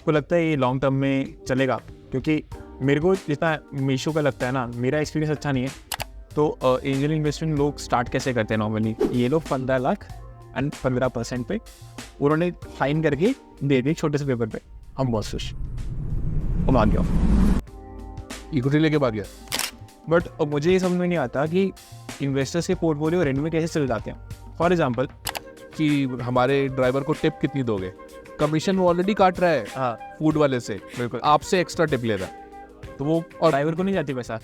को लगता है ये लॉन्ग टर्म में चलेगा? क्योंकि मेरे को जितना मीशो का लगता है ना, मेरा एक्सपीरियंस अच्छा नहीं है। तो एंजल इन्वेस्टमेंट लोग स्टार्ट कैसे करते हैं नॉर्मली? ये लोग 15 लाख एंड 15% पे उन्होंने साइन करके दे दिए छोटे से पेपर पे, हम बहुत खुश, वो मान गया, इक्विटी लेके भाग गया। बट मुझे ये समझ में नहीं आता कि इन्वेस्टर्स के पोर्टफोलियो रेंट में कैसे चले जाते हैं। फॉर एग्जांपल कि हमारे ड्राइवर को टिप कितनी दोगे, कमीशन वो ऑलरेडी काट रहा है हाँ फूड वाले से, बिल्कुल, आपसे एक्स्ट्रा टिप ले रहा है, तो वो और ड्राइवर को नहीं जाती पैसा।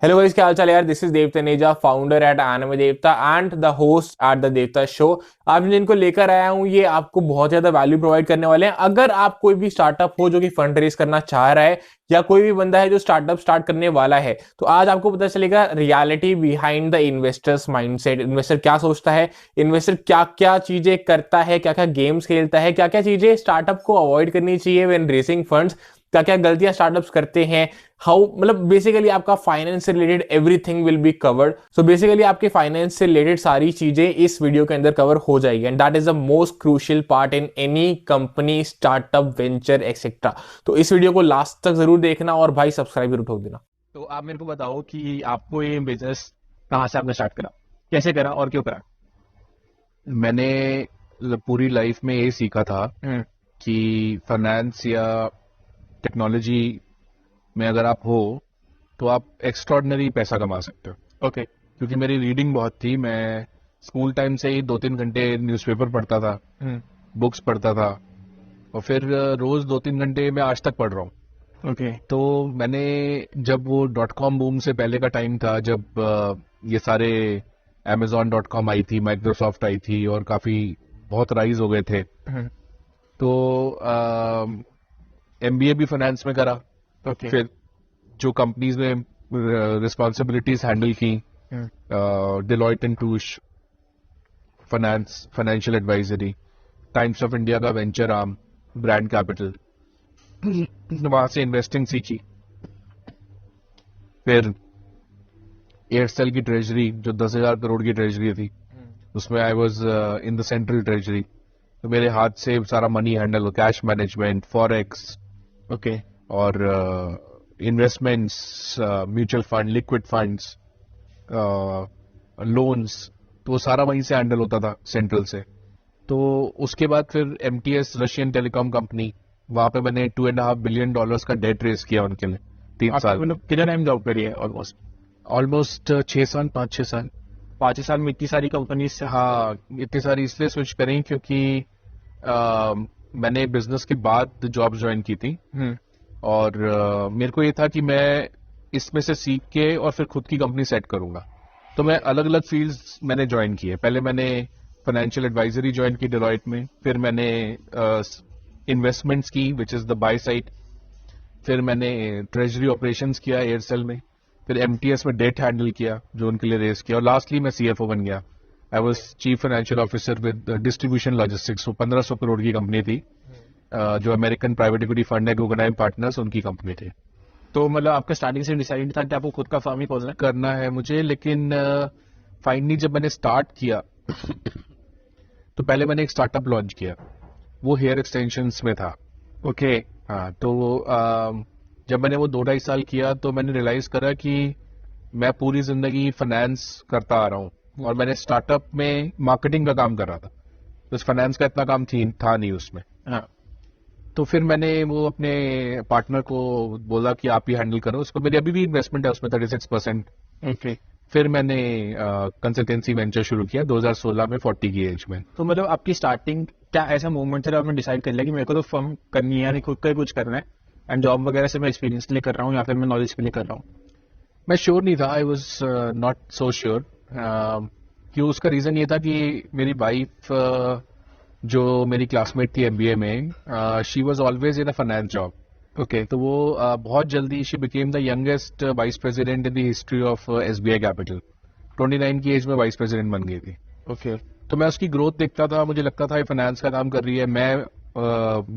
हेलो गाइस, क्या हाल चाल है यार। This is Dev Taneja, founder at anime Devta and the host at the Devta show. आज मैं जिनको लेकर आया हूं ये आपको बहुत ज्यादा वैल्यू प्रोवाइड करने वाले हैं। अगर आप कोई भी स्टार्टअप हो जो कि फंड रेज करना चाह रहा है, या कोई भी बंदा है जो स्टार्टअप स्टार्ट करने वाला है, तो आज आपको पता चलेगा reality behind the investors mindset. Investor क्या सोचता है, इन्वेस्टर क्या क्या चीजें करता है, क्या क्या गेम्स खेलता है, क्या क्या चीजें स्टार्टअप को अवॉइड करनी चाहिए व्हेन रेजिंग फंड्स, क्या क्या गलतियां स्टार्टअप्स करते हैं, हाउ, मतलब बेसिकली आपका फाइनेंस से related everything will be covered. So basically आपके फाइनेंस से रिलेटेड सारी चीजें इस वीडियो के अंदर कवर हो जाएगी, and that is the most crucial part in any company, startup, venture etcetera. तो इस वीडियो को लास्ट तक जरूर देखना और भाई सब्सक्राइब जरूर ठोक देना। तो आप मेरे को बताओ कि आपको ये बिजनेस कहाँ से आपने स्टार्ट करा, कैसे करा और क्यों करा? मैंने पूरी लाइफ में ये सीखा था कि फाइनेंस या टेक्नोलॉजी में अगर आप हो तो आप एक्स्ट्रॉर्डिनरी पैसा कमा सकते हो। ओके। क्योंकि मेरी रीडिंग बहुत थी, मैं स्कूल टाइम से ही 2-3 घंटे न्यूज़पेपर पढ़ता था, बुक्स पढ़ता था, और फिर रोज 2-3 घंटे मैं आज तक पढ़ रहा हूँ। ओके। तो मैंने जब वो .com बूम से पहले का टाइम था, जब ये सारे Amazon.com आई थी, माइक्रोसॉफ्ट आई थी और काफी बहुत राइज हो गए थे, तो MBA भी फाइनेंस में करा। ओके। फिर जो कंपनीज में रिस्पॉन्सिबिलिटीज हैंडल की, Deloitte and Touche finance, financial advisory, Times of India का वेंचर आर्म, ब्रांड कैपिटल, वहां से इन्वेस्टिंग सीखी। फिर एयरसेल की ट्रेजरी जो 10,000 करोड़ की ट्रेजरी थी, उसमें I was in the central treasury, तो मेरे हाथ से सारा मनी हैंडल हो, कैश मैनेजमेंट, फॉरेक्स, ओके। और investments, mutual fund, liquid funds, loans, तो वो सारा वहीं से हैंडल होता था सेंट्रल से। तो उसके बाद फिर MTS रशियन टेलीकॉम कंपनी, वहां पे मैंने $2.5 बिलियन का डेट रेस किया उनके लिए 3 साल। मतलब कितना टाइम जॉब करी है? ऑलमोस्ट 6 साल, 5-6 साल। 5 साल में इतनी सारी कंपनी से? हाँ, इतनी सारी इसलिए स्विच करी क्योंकि मैंने बिजनेस के बाद जॉब ज्वाइन की थी, और मेरे को ये था कि मैं इसमें से सीख के और फिर खुद की कंपनी सेट करूंगा। तो मैं अलग अलग फील्ड्स मैंने ज्वाइन किए। पहले मैंने फाइनेंशियल एडवाइजरी ज्वाइन की डिलॉयट में, फिर मैंने इन्वेस्टमेंट्स की which is the by side, फिर मैंने ट्रेजरी ऑपरेशंस किया एयरसेल में, फिर MTS में डेट हैंडल किया जो उनके लिए रेस किया, और लास्टली मैं CFO बन गया। I was chief financial officer with distribution logistics. वो 1500 करोड़ की कंपनी थी, जो अमेरिकन प्राइवेट इक्विटी फंड है गuggenheim पार्टनर्स, उनकी कंपनी थी। तो मतलब आपका स्टार्टिंग से डिसाइड था कि आपको खुद का फर्म ही खोलना है? करना है मुझे, लेकिन फाइनली जब मैंने स्टार्ट किया तो पहले मैंने एक स्टार्टअप लॉन्च किया, वो हेयर एक्सटेंशंस में था। ओके। हाँ, तो जब मैंने वो 2-2.5 साल किया तो मैंने रियलाइज करा कि मैं पूरी जिंदगी फाइनेंस करता आ रहा हूँ, और मैंने स्टार्टअप में मार्केटिंग का काम कर रहा था, तो फाइनेंस का इतना काम था नहीं उसमें। हाँ। तो फिर मैंने वो अपने पार्टनर को बोला कि आप ही हैंडल करो उसको, मेरी अभी भी इन्वेस्टमेंट है उसमें 36%। ओके। फिर मैंने कंसल्टेंसी वेंचर शुरू किया 2016 में, 40 की एज में। तो मतलब आपकी स्टार्टिंग क्या ऐसा मूवमेंट था आपने डिसाइड कर लिया कि मेरे को तो फर्म करनी है, यानी खुद का ही कुछ करना है, एंड जॉब वगैरह से मैं एक्सपीरियंस के लिए कर रहा हूँ या फिर मैं नॉलेज के लिए कर रहा हूँ? मैं श्योर नहीं था, I was not so sure. क्यों? उसका रीजन ये था कि मेरी वाइफ जो मेरी क्लासमेट थी MBA में, she was always in a finance job. Okay. तो वो बहुत जल्दी she became the youngest vice president in the history of SBI capital. 29 की एज में वाइस प्रेसिडेंट बन गई थी। ओके। तो मैं उसकी ग्रोथ देखता था, मुझे लगता था ये फाइनेंस का काम कर रही है। मैं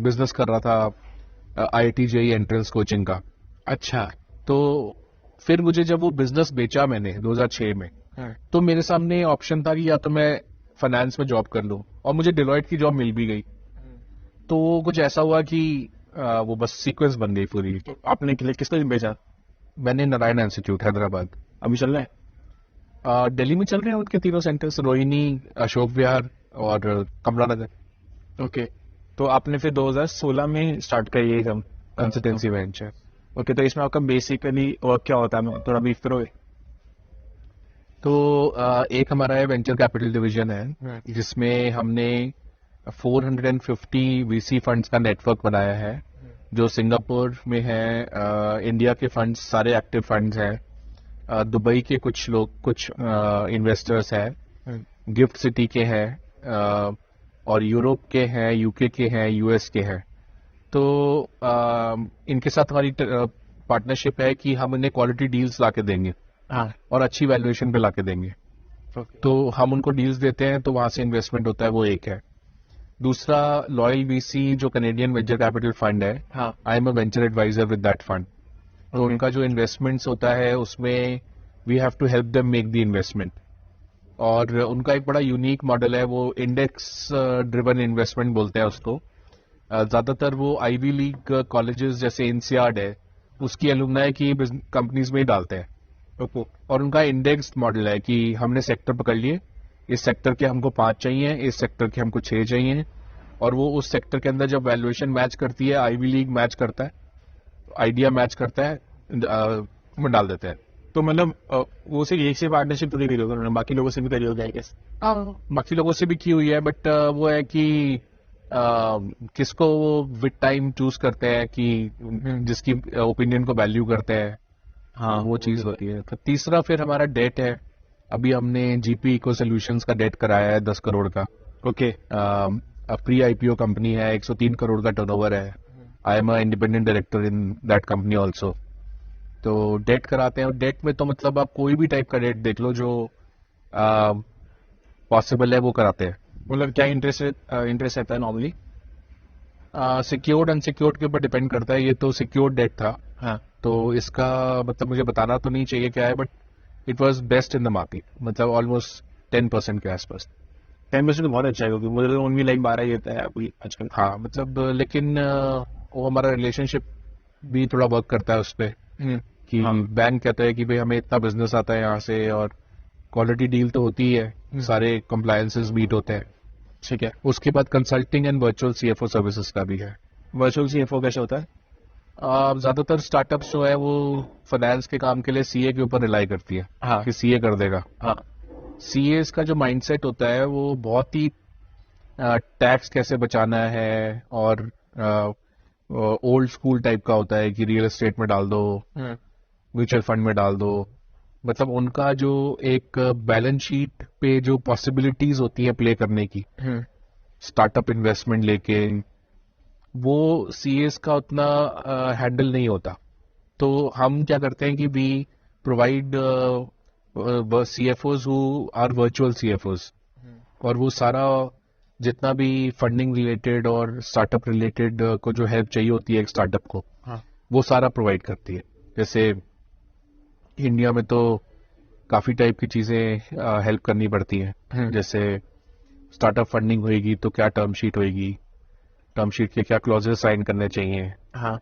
बिजनेस कर रहा था IIT JEE एंट्रेंस कोचिंग का। अच्छा। तो फिर मुझे जब वो बिजनेस बेचा मैंने 2006 में, तो मेरे सामने ऑप्शन था कि या तो मैं फाइनेंस में जॉब कर लूं, और मुझे डिलॉयट की जॉब मिल भी गई। तो कुछ ऐसा हुआ कि वो बस सीक्वेंस बन गई पूरी। तो आपने किसको बेचा? मैंने नारायण इंस्टीट्यूट हैदराबाद। अभी चल रहा है? दिल्ली में चल रहे हैं उनके 3 सेंटर्स, रोहिणी, अशोक विहार और कमला नगर। ओके, तो आपने फिर 2016 में स्टार्ट करी ये सब कंसल्टेंसी वेंचर। ओके, तो इसमें आपका बेसिकली वर्क क्या होता है, मैं थोड़ा ब्रीफ करोगे? तो एक हमारा है वेंचर कैपिटल डिवीजन है, जिसमें हमने 450 वीसी फंड्स का नेटवर्क बनाया है, जो सिंगापुर में है। इंडिया के फंड्स सारे एक्टिव फंड्स हैं, दुबई के कुछ इन्वेस्टर्स हैं, गिफ्ट सिटी के हैं, और यूरोप के हैं, यूके के हैं, यूएस के हैं। तो इनके साथ हमारी पार्टनरशिप है कि हम उन्हें क्वालिटी डील्स ला के देंगे और अच्छी वैल्यूएशन पे ला के देंगे। तो हम उनको डील्स देते हैं, तो वहां से इन्वेस्टमेंट होता है, वो एक है। दूसरा लॉयल वीसी जो कैनेडियन वेंचर कैपिटल फंड है, I am a venture adviser with that fund. तो उनका जो इन्वेस्टमेंट्स होता है उसमें we have to help them make the investment. और उनका एक बड़ा यूनिक मॉडल है, वो इंडेक्स ड्रिवन इन्वेस्टमेंट बोलते हैं उसको। ज्यादातर वो आईवी लीग कॉलेजेस जैसे इंसियाड है उसकी एलुमनाई की कंपनीज में ही डालते हैं। और उनका इंडेक्स मॉडल है कि हमने सेक्टर पकड़ लिए, इस सेक्टर के हमको 5 चाहिए, इस सेक्टर के हमको 6 चाहिए, और वो उस सेक्टर के अंदर जब वैल्यूएशन मैच करती है, आईवी लीग मैच करता है, आइडिया मैच करता है, में डाल देते हैं। तो मतलब वो सिर्फ एक से पार्टनरशिप थोड़ी करी होगी उन्होंने, बाकी लोगों से भी करी होगी आई गेस? बाकी लोगों से भी की हुई है, बट वो है कि किसको वो विद टाइम चूज करते हैं कि जिसकी ओपिनियन को वैल्यू करते हैं। हाँ, वो चीज होती है। तो तीसरा फिर हमारा डेट है। अभी हमने जीपी इको सोल्यूशंस का डेट कराया है 10 करोड़ का। ओके, प्री आईपीओ कंपनी है, 103 करोड़ का टर्नओवर है। I am a independent director in that company also. तो डेट कराते हैं, और डेट में तो मतलब आप कोई भी टाइप का डेट देख लो जो पॉसिबल है वो कराते हैं। मतलब क्या इंटरेस्ट रहता है नॉर्मली? सिक्योर्ड अनसिक्योर्ड के ऊपर डिपेंड करता है। ये तो सिक्योर्ड डेट था। हाँ, तो इसका मतलब मुझे बताना तो नहीं चाहिए क्या है, but it was best in the market, मतलब ऑलमोस्ट 10% के आसपास। 10% तो बहुत अच्छा है, क्योंकि मुझे तो ओनली लाइक 12 ही देता है अभी आजकल। हाँ, मतलब लेकिन वो हमारा रिलेशनशिप भी थोड़ा वर्क करता है उस पर कि बैंक कहता है कि भाई हमें इतना बिजनेस आता है यहाँ से, और क्वालिटी डील तो होती है, सारे कंप्लायंसेस मीट होते हैं। ठीक है। उसके बाद consulting and virtual CFO services का भी है। वर्चुअल सीएफओ कैसे होता है? ज्यादातर स्टार्टअप्स जो है वो फाइनेंस के काम के लिए सीए के ऊपर रिलाई करती है। हाँ, कि सीए कर देगा। हाँ, सीए का जो माइंडसेट होता है वो बहुत ही टैक्स कैसे बचाना है, और ओल्ड स्कूल टाइप का होता है कि रियल एस्टेट में डाल दो, म्यूचुअल फंड में डाल दो। मतलब उनका जो एक बैलेंस शीट पे जो पॉसिबिलिटीज होती है प्ले करने की स्टार्टअप इन्वेस्टमेंट लेके, वो सीएस का उतना हैंडल नहीं होता। तो हम क्या करते हैं कि we provide CFOs who are virtual CFOs, और वो सारा जितना भी फंडिंग रिलेटेड और स्टार्टअप रिलेटेड को जो हेल्प चाहिए होती है एक स्टार्टअप को, वो सारा प्रोवाइड करती है। जैसे इंडिया में तो काफी टाइप की चीजें हेल्प करनी पड़ती हैं। जैसे स्टार्टअप फंडिंग होएगी तो क्या टर्म शीट होएगी, टर्म शीट के क्या क्लॉजेस साइन करने चाहिए। हाँ,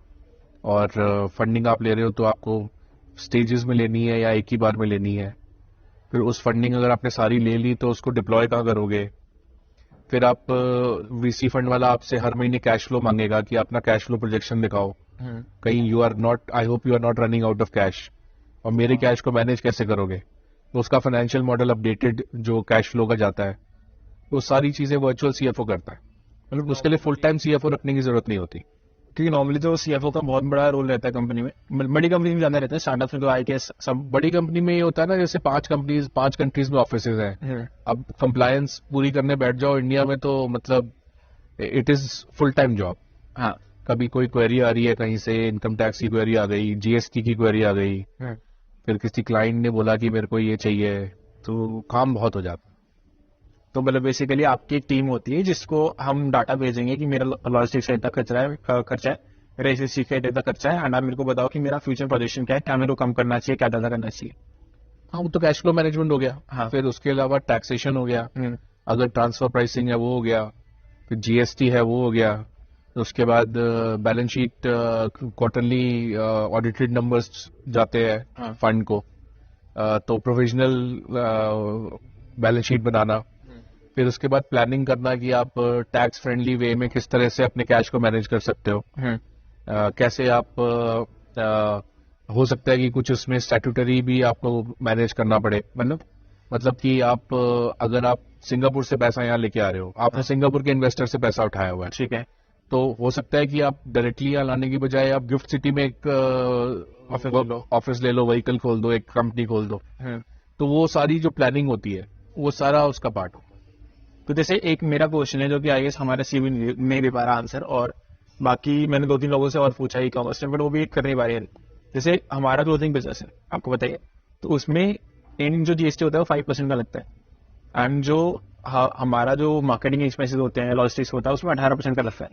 और फंडिंग आप ले रहे हो तो आपको स्टेजेस में लेनी है या एक ही बार में लेनी है। फिर उस फंडिंग अगर आपने सारी ले ली तो उसको डिप्लॉय कहाँ करोगे। फिर आप वीसी फंड वाला आपसे हर महीने कैश फ्लो मांगेगा कि अपना कैश फ्लो प्रोजेक्शन दिखाओ। कहीं you are not, I hope you are not running out of cash, और मेरे कैश को मैनेज कैसे करोगे। तो उसका फाइनेंशियल मॉडल अपडेटेड जो कैश फ्लो का जाता है, वो सारी चीजें वर्चुअल सीएफओ करता है। मतलब उसके लिए फुल टाइम सीएफओ रखने की जरूरत नहीं होती, क्योंकि नॉर्मली तो सीएफओ का बहुत बड़ा रोल रहता है कंपनी में। बड़ी कंपनी में ज्यादा रहता है, स्टार्टअप में तो आई गेस सब। बड़ी कंपनी में ये होता है ना, जैसे 5 कंट्रीज में ऑफिसेज हैं। अब कंप्लायंस पूरी करने बैठ जाओ इंडिया में तो मतलब it is full time job. हाँ, कभी कोई क्वेरी आ रही है कहीं से, इनकम टैक्स की क्वेरी आ गई, जीएसटी की क्वेरी आ गई, फिर किसी क्लाइंट ने बोला कि मेरे को ये चाहिए, तो काम बहुत हो जाता है। तो मतलब बेसिकली आपकी एक टीम होती है जिसको हम डाटा भेजेंगे कि मेरा लॉजिस्टिक्स का इतना खर्चा है, मेरा एसएससी का इतना खर्चा है, एंड आप मेरे को बताओ कि मेरा फ्यूचर प्रोजेक्शन क्या है, क्या मेरे को कम करना चाहिए, क्या ज्यादा करना चाहिए। हाँ, वो तो कैश फ्लो मैनेजमेंट हो गया। हाँ। फिर उसके अलावा टैक्सेशन हो गया, अगर ट्रांसफर प्राइसिंग है वो हो गया, फिर जीएसटी है वो हो गया, उसके बाद balance sheet, quarterly audited numbers जाते हैं फंड को, तो प्रोविजनल बैलेंस शीट बनाना, फिर उसके बाद प्लानिंग करना कि आप टैक्स फ्रेंडली वे में किस तरह से अपने कैश को मैनेज कर सकते हो, कैसे आप हो सकता है कि कुछ उसमें स्टैट्यूटरी भी आपको मैनेज करना पड़े, मतलब कि आप अगर आप सिंगापुर से पैसा यहाँ लेके आ रहे हो, आपने सिंगापुर के इन्वेस्टर से पैसा उठाया हुआ है, ठीक है, तो हो सकता है कि आप डायरेक्टली यहाँ लाने की बजाय आप गिफ्ट सिटी में एक ऑफिस ले लो, व्हीकल खोल दो, एक कंपनी खोल दो, तो वो सारी जो प्लानिंग होती है वो सारा उसका पार्ट हो। तो जैसे एक मेरा क्वेश्चन है जो कि आई गेस हमारा सीवी नहीं दे पा रहा आंसर, और बाकी मैंने 2-3 लोगों से और पूछा ई कॉमर्स में, बट वो भी कर नहीं पा रहे हैं। जैसे हमारा क्लोथिंग बिजनेस है, आपको बताइए, तो उसमें इन जो जीएसटी होता है वो 5% का लगता है, एंड जो हमारा जो मार्केटिंग एक्सपेंसेस होते हैं, लॉजिस्टिक्स होता है, उसमें 18% का लगता है।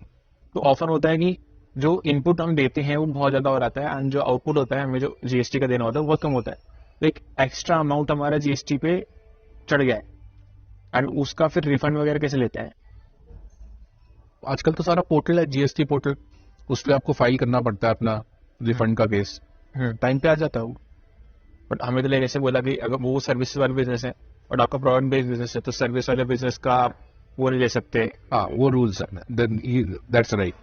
तो ऑफर होता है कि जो इनपुट हम देते हैं वो बहुत ज्यादा हो जाता है, एंड जो आउटपुट होता है हमें जो जीएसटी का देना होता है वो बहुत कम होता है। तो एक एक्स्ट्रा अमाउंट हमारा जीएसटी पे चढ़ गया है, एंड उसका फिर रिफंड वगैरह कैसे लेते हैं? आजकल तो सारा पोर्टल है, जीएसटी पोर्टल, उस पर आपको फाइल करना पड़ता है अपना रिफंड का केस, टाइम पे आ जाता है वो। बट हमें तो ऐसे बोला कि अगर वो सर्विस वाला बिजनेस है और आपका प्रोडक्ट बेस्ड बिजनेस है, तो सर्विस वाले बिजनेस का आप वो नहीं ले सकते। हाँ, वो रूल्स है, दैट्स राइट।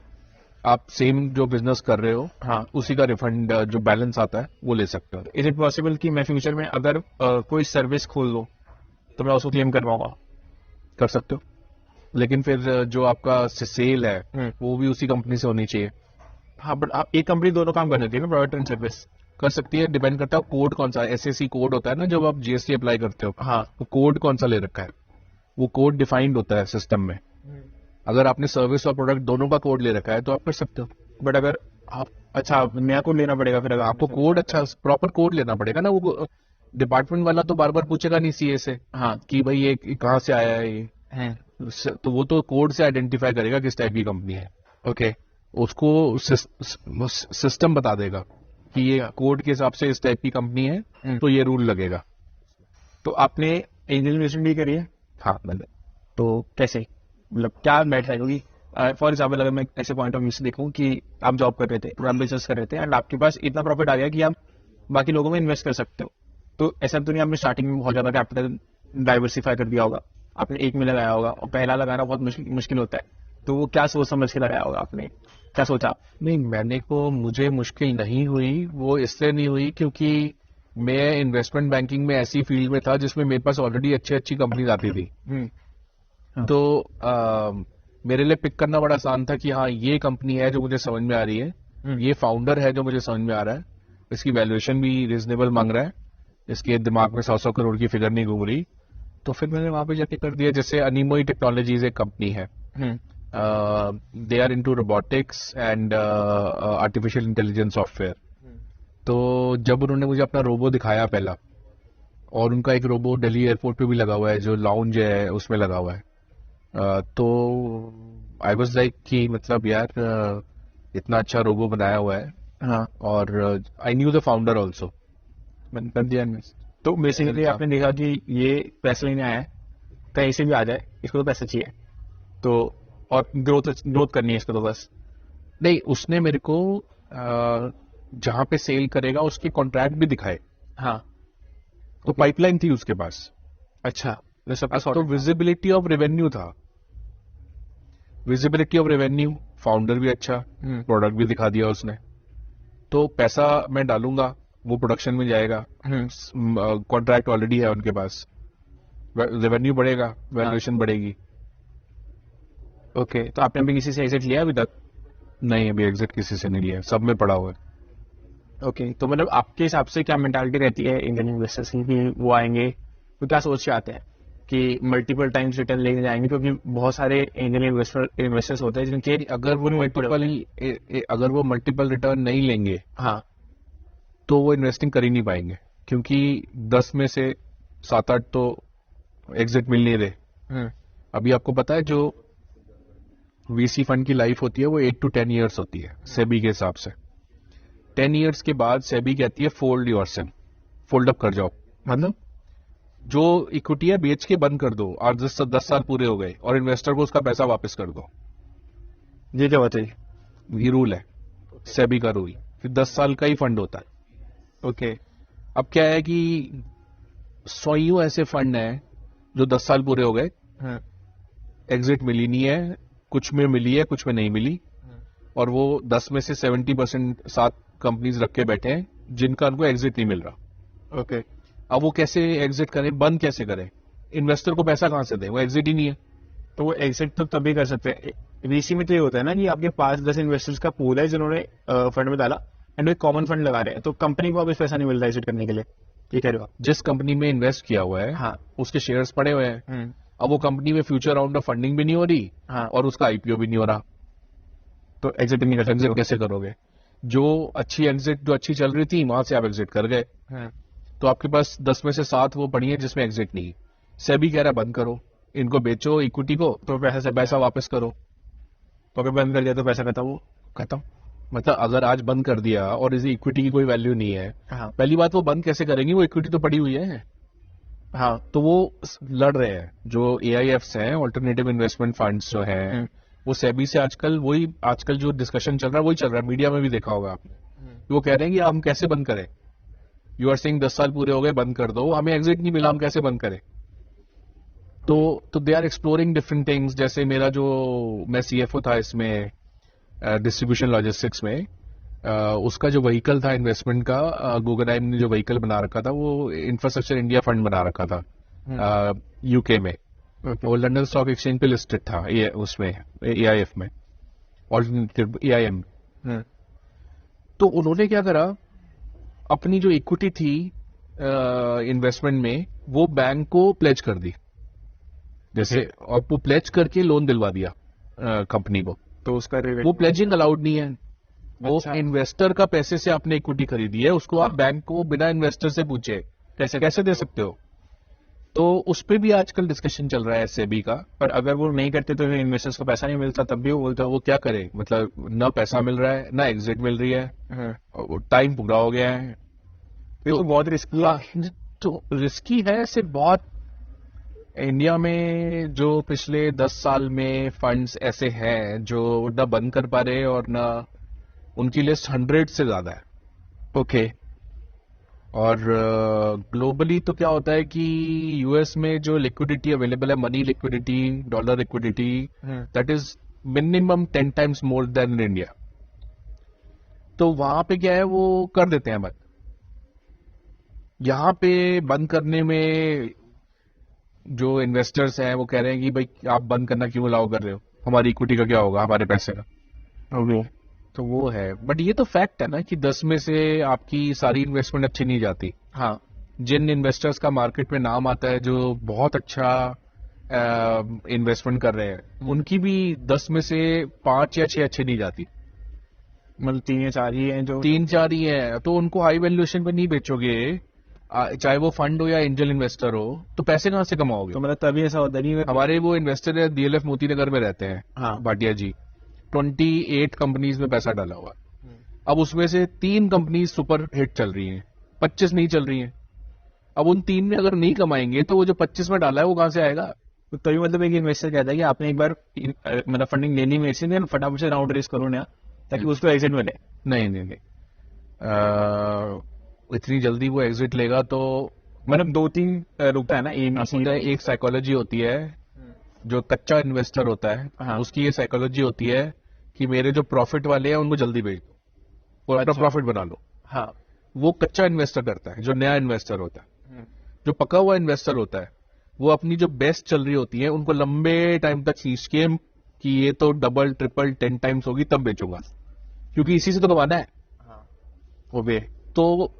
आप सेम जो बिजनेस कर रहे हो, हाँ, उसी का रिफंड जो बैलेंस आता है वो ले सकते हो। इज इट पॉसिबल कि मैं फ्यूचर में अगर कोई सर्विस खोल दो तो मैं उसको क्लेम कर पाऊंगा? कर सकते हो, लेकिन फिर जो आपका सेल है वो भी उसी कंपनी से होनी चाहिए। हाँ, बट आप एक कंपनी दोनों काम कर सकती है ना, प्रोडक्ट एंड सर्विस? कर सकती है, डिपेंड करता है कोड कौन सा, एसएससी कोड होता है ना जब आप जीएसटी अप्लाई करते हो, हाँ, वो कोड कौन सा ले रखा है, वो कोड डिफाइंड होता है सिस्टम में। अगर आपने सर्विस और प्रोडक्ट दोनों का कोड ले रखा है तो आप कर सकते हो। बट अगर आप अच्छा नया कोड लेना पड़ेगा, फिर अगर आपको कोड अच्छा प्रॉपर कोड लेना पड़ेगा ना, वो डिपार्टमेंट वाला तो बार बार पूछेगा नहीं सीए से, हाँ, कि भाई ये कहाँ से आया है ये, तो वो तो कोड से आइडेंटिफाई करेगा किस टाइप की कंपनी है। ओके, उसको सिस्टम बता देगा कि ये कोड के हिसाब से इस टाइप की कंपनी है, तो ये रूल लगेगा। तो आपने एंजल इन्वेस्टमेंट भी करी है? हाँ, मैंने। तो कैसे, मतलब क्या बैठ है? क्योंकि फॉर एग्जाम्पल अगर मैं ऐसे पॉइंट ऑफ व्यू से देखूं कि आप जॉब कर रहे थे, आप बिजनेस कर रहे थे, एंड आपके पास इतना प्रॉफिट आ गया कि आप बाकी लोगों में इन्वेस्ट कर सकते हो, तो ऐसा तो नहीं आपने स्टार्टिंग में बहुत ज्यादा कैपिटल डाइवर्सिफाई कर दिया होगा, आपने एक में लगाया होगा, और पहला लगाना बहुत मुश्किल होता है, तो वो क्या सोच समझ के लगाया होगा आपने, क्या सोचा? नहीं, मुझे मुश्किल नहीं हुई, वो इसलिए नहीं हुई क्योंकि मैं इन्वेस्टमेंट बैंकिंग में ऐसी फील्ड में था जिसमें मेरे पास ऑलरेडी अच्छी कंपनीज आती थी। हाँ। तो मेरे लिए पिक करना बड़ा आसान था कि हाँ, ये कंपनी है जो मुझे समझ में आ रही है, ये फाउंडर है जो मुझे समझ में आ रहा है, इसकी वैल्यूएशन भी रिजनेबल मांग रहा है, इसके दिमाग में 100 करोड़ की फिगर नहीं घूम रही, तो फिर मैंने वहां पे जाके कर दिया। जैसे अनीमोई टेक्नोलॉजीज एक कंपनी है, they are into robotics and artificial intelligence software. तो जब उन्होंने मुझे अपना रोबो दिखाया पहला, और उनका एक रोबो दिल्ली एयरपोर्ट पे भी लगा हुआ है, जो लाउंज है उसमें लगा हुआ है, तो आई वाज लाइक कि मतलब यार इतना अच्छा रोबो बनाया हुआ है। हाँ, और I knew the founder also, मैंने कर दिया इन्वेस्ट। तो बेसिकली आपने देखा कि ये पैसे लेने आया है, कहीं से भी आ जाए, इसको तो पैसा चाहिए, तो और ग्रोथ करनी है इसको तो बस। नहीं, उसने मेरे को जहां पे सेल करेगा उसके कॉन्ट्रैक्ट भी दिखाए। हाँ, तो पाइपलाइन थी उसके पास। अच्छा, तो विजिबिलिटी ऑफ रेवेन्यू था, विजिबिलिटी ऑफ रेवेन्यू, फाउंडर भी अच्छा, प्रोडक्ट भी दिखा दिया उसने, तो पैसा मैं डालूंगा, वो प्रोडक्शन में जाएगा, कॉन्ट्रैक्ट ऑलरेडी है उनके पास, रेवेन्यू बढ़ेगा, वैल्यूएशन बढ़ेगी। ओके, तो आपने अभी किसी से एग्जिट लिया अभी तक? नहीं, अभी एग्जिट किसी से नहीं लिया, सब में पड़ा हुआ है। ओके, तो मतलब आपके हिसाब से क्या मेंटालिटी रहती है इंडियन इन्वेस्टर्स की कि वो आएंगे तो क्या सोच के आते हैं कि मल्टीपल टाइम्स रिटर्न लेके जाएंगे? क्योंकि बहुत सारे इंडियन इन्वेस्टर्स होते हैं जिनके अगर वो मल्टीपल रिटर्न नहीं लेंगे, हाँ, तो वो इन्वेस्टिंग कर ही नहीं पाएंगे, क्योंकि 10 में से 7-8 तो एग्जिट मिल नहीं रहे। अभी आपको पता है जो वीसी फंड की लाइफ होती है वो 8 to 10 ईयर्स होती है सेबी के हिसाब से। 10 ईयर्स के बाद सेबी कहती है फोल्ड योरसेल्फ, फोल्ड अप कर जाओ, मतलब जो इक्विटी है बेच के बंद कर दो, और 10 साल पूरे हो गए और इन्वेस्टर को उसका पैसा वापस कर दो। ये क्या बात है? ये रूल है, सेबी का रूल, फिर 10 साल का ही फंड होता है। ओके। अब क्या है कि 100 ऐसे फंड हैं जो 10 साल पूरे हो गए, एग्जिट मिली नहीं है, कुछ में मिली है कुछ में नहीं मिली, और वो 10 में से 70% 7 कंपनीज रख के बैठे हैं जिनका उनको एग्जिट नहीं मिल रहा। ओके। अब वो कैसे एग्जिट करें, बंद कैसे करें, इन्वेस्टर को पैसा कहां से दें, वो एग्जिट ही नहीं है। तो वो एग्जिट तो तभी कर सकते हैं। वीसी में तो ये होता है ना कि आपके पास 10 इन्वेस्टर्स का पूल है जिन्होंने फंड में डाला एंड वो एक कॉमन फंड लगा रहे हैं, तो कंपनी को अब पैसा नहीं मिल रहा एग्जिट करने के लिए। ये कह रहे हो आप? जिस कंपनी में इन्वेस्ट किया हुआ है, हाँ। उसके शेयर्स पड़े हुए हैं, अब वो कंपनी में फ्यूचर राउंड ऑफ फंडिंग भी नहीं हो रही, हाँ। और उसका आईपीओ भी नहीं हो रहा, तो एग्जिट नहीं कर सकते एग्जिट हो। कैसे करोगे? जो अच्छी चल रही थी वहां से आप एग्जिट कर गए, तो आपके पास 10 में से 7 वो पड़ी है जिसमें एग्जिट नहीं। सेबी कह रहा है बंद करो, इनको बेचो इक्विटी को, तो पैसा वापस करो। तो अगर बंद कर दिया तो पैसा खत्म, वो खत्म। मतलब अगर आज बंद कर दिया और इस इक्विटी की कोई वैल्यू नहीं है, हाँ। पहली बात वो बंद कैसे करेंगी, वो इक्विटी तो पड़ी हुई है। हाँ। तो वो लड़ रहे हैं जो AIFs हैं, ऑल्टरनेटिव इन्वेस्टमेंट फंड्स जो हैं, वो सेबी से आजकल जो डिस्कशन चल रहा है वही चल रहा है, मीडिया में भी देखा होगा आपने। वो कह रहे हैं कि हम कैसे बंद करें, यू आर सेइंग 10 साल पूरे हो गए, बंद कर दो, हमें एग्जिट नहीं मिला, हम कैसे बंद करें। तो they are exploring different things. जैसे मैं CFO था इसमें, डिस्ट्रीब्यूशन लॉजिस्टिक्स में, उसका जो व्हीकल था इन्वेस्टमेंट का, गूगलआई ने जो व्हीकल बना रखा था वो इंफ्रास्ट्रक्चर इंडिया फंड बना रखा था UK में, वो लंदन स्टॉक एक्सचेंज पे लिस्टेड था, ये उसमें AIF में, ऑल्टरनेटिव AIM। तो उन्होंने क्या करा, अपनी जो इक्विटी थी इन्वेस्टमेंट में, वो बैंक को प्लेज कर दी, जैसे, और वो प्लेज करके लोन दिलवा दिया कंपनी को। तो उसका वो प्लेजिंग अलाउड नहीं है, वो अच्छा। इन्वेस्टर का पैसे से आपने इक्विटी खरीदी है, उसको आप बैंक को बिना इन्वेस्टर से पूछे कैसे दे सकते हो। तो उस पे भी आजकल डिस्कशन चल रहा है सेबी का। पर अगर वो नहीं करते तो इन्वेस्टर्स को पैसा नहीं मिलता, तब भी वो बोलता वो क्या करे, मतलब ना पैसा मिल रहा है ना एग्जिट मिल रही है, है टाइम पूरा हो गया है, तो बहुत रिस्की। तो रिस्की है ऐसे बहुत। इंडिया में जो पिछले 10 साल में फंड्स ऐसे हैं जो ना बंद कर पा रहे और ना, उनकी लिस्ट 100 से ज्यादा है। ओके। और ग्लोबली तो क्या होता है कि US में जो लिक्विडिटी अवेलेबल है, money liquidity, dollar liquidity, that is minimum 10 times more then in India. तो वहां पे क्या है, वो कर देते हैं बंद। यहां पे बंद करने में जो इन्वेस्टर्स हैं वो कह रहे हैं कि भाई आप बंद करना क्यों अलाउ कर रहे हो, हमारी इक्विटी का क्या होगा, हमारे पैसे का। ओके। तो वो है, बट ये तो फैक्ट है ना कि 10 में से आपकी सारी इन्वेस्टमेंट अच्छी नहीं जाती। हाँ। जिन इन्वेस्टर्स का मार्केट में नाम आता है जो बहुत अच्छा इन्वेस्टमेंट कर रहे हैं, उनकी भी 10 में से 5 या 6 अच्छी नहीं जाती, मतलब 3 या 4 ही हैं जो 3-4 ही है। तो उनको हाई वैल्यूएशन पे नहीं बेचोगे, चाहे वो फंड हो या एंजल इन्वेस्टर हो, तो पैसे कहां से कमाओगे। तो मतलब तभी ऐसा होता नहीं है। हमारे वो इन्वेस्टर है DLF मोतीनगर में रहते हैं, हाँ। भाटिया जी, 28 कंपनीज में पैसा डाला हुआ। अब उसमें से 3 कंपनीज सुपर हिट चल रही हैं, 25 नहीं चल रही हैं। अब उन 3 में अगर नहीं कमाएंगे तो वो जो 25 में डाला है वो कहां से आएगा। तो तभी मतलब एक इन्वेस्टर कहता है कि आपने एक बार मतलब फंडिंग लेनी में इसलिए फटाफट से राउंड रेस करो ना, ताकि उसको एग्जिट मिले। नहीं, इतनी जल्दी वो एग्जिट लेगा तो मतलब 2-3 रुकता है ना होता है। एक साइकोलॉजी होती है, जो कच्चा इन्वेस्टर होता है, हाँ। उसकी ये साइकोलॉजी होती है कि मेरे जो प्रॉफिट वाले हैं उनको जल्दी बेच दो और अपना प्रॉफिट बना लो। हाँ। वो कच्चा इन्वेस्टर करता है, जो नया इन्वेस्टर होता है। जो पका हुआ इन्वेस्टर होता है, वो अपनी जो बेस्ट चल रही होती है उनको लंबे टाइम तक खींच के कि ये तो डबल ट्रिपल 10 टाइम्स होगी तब बेचूंगा, क्योंकि इसी से तो कमाना है। ओके। तो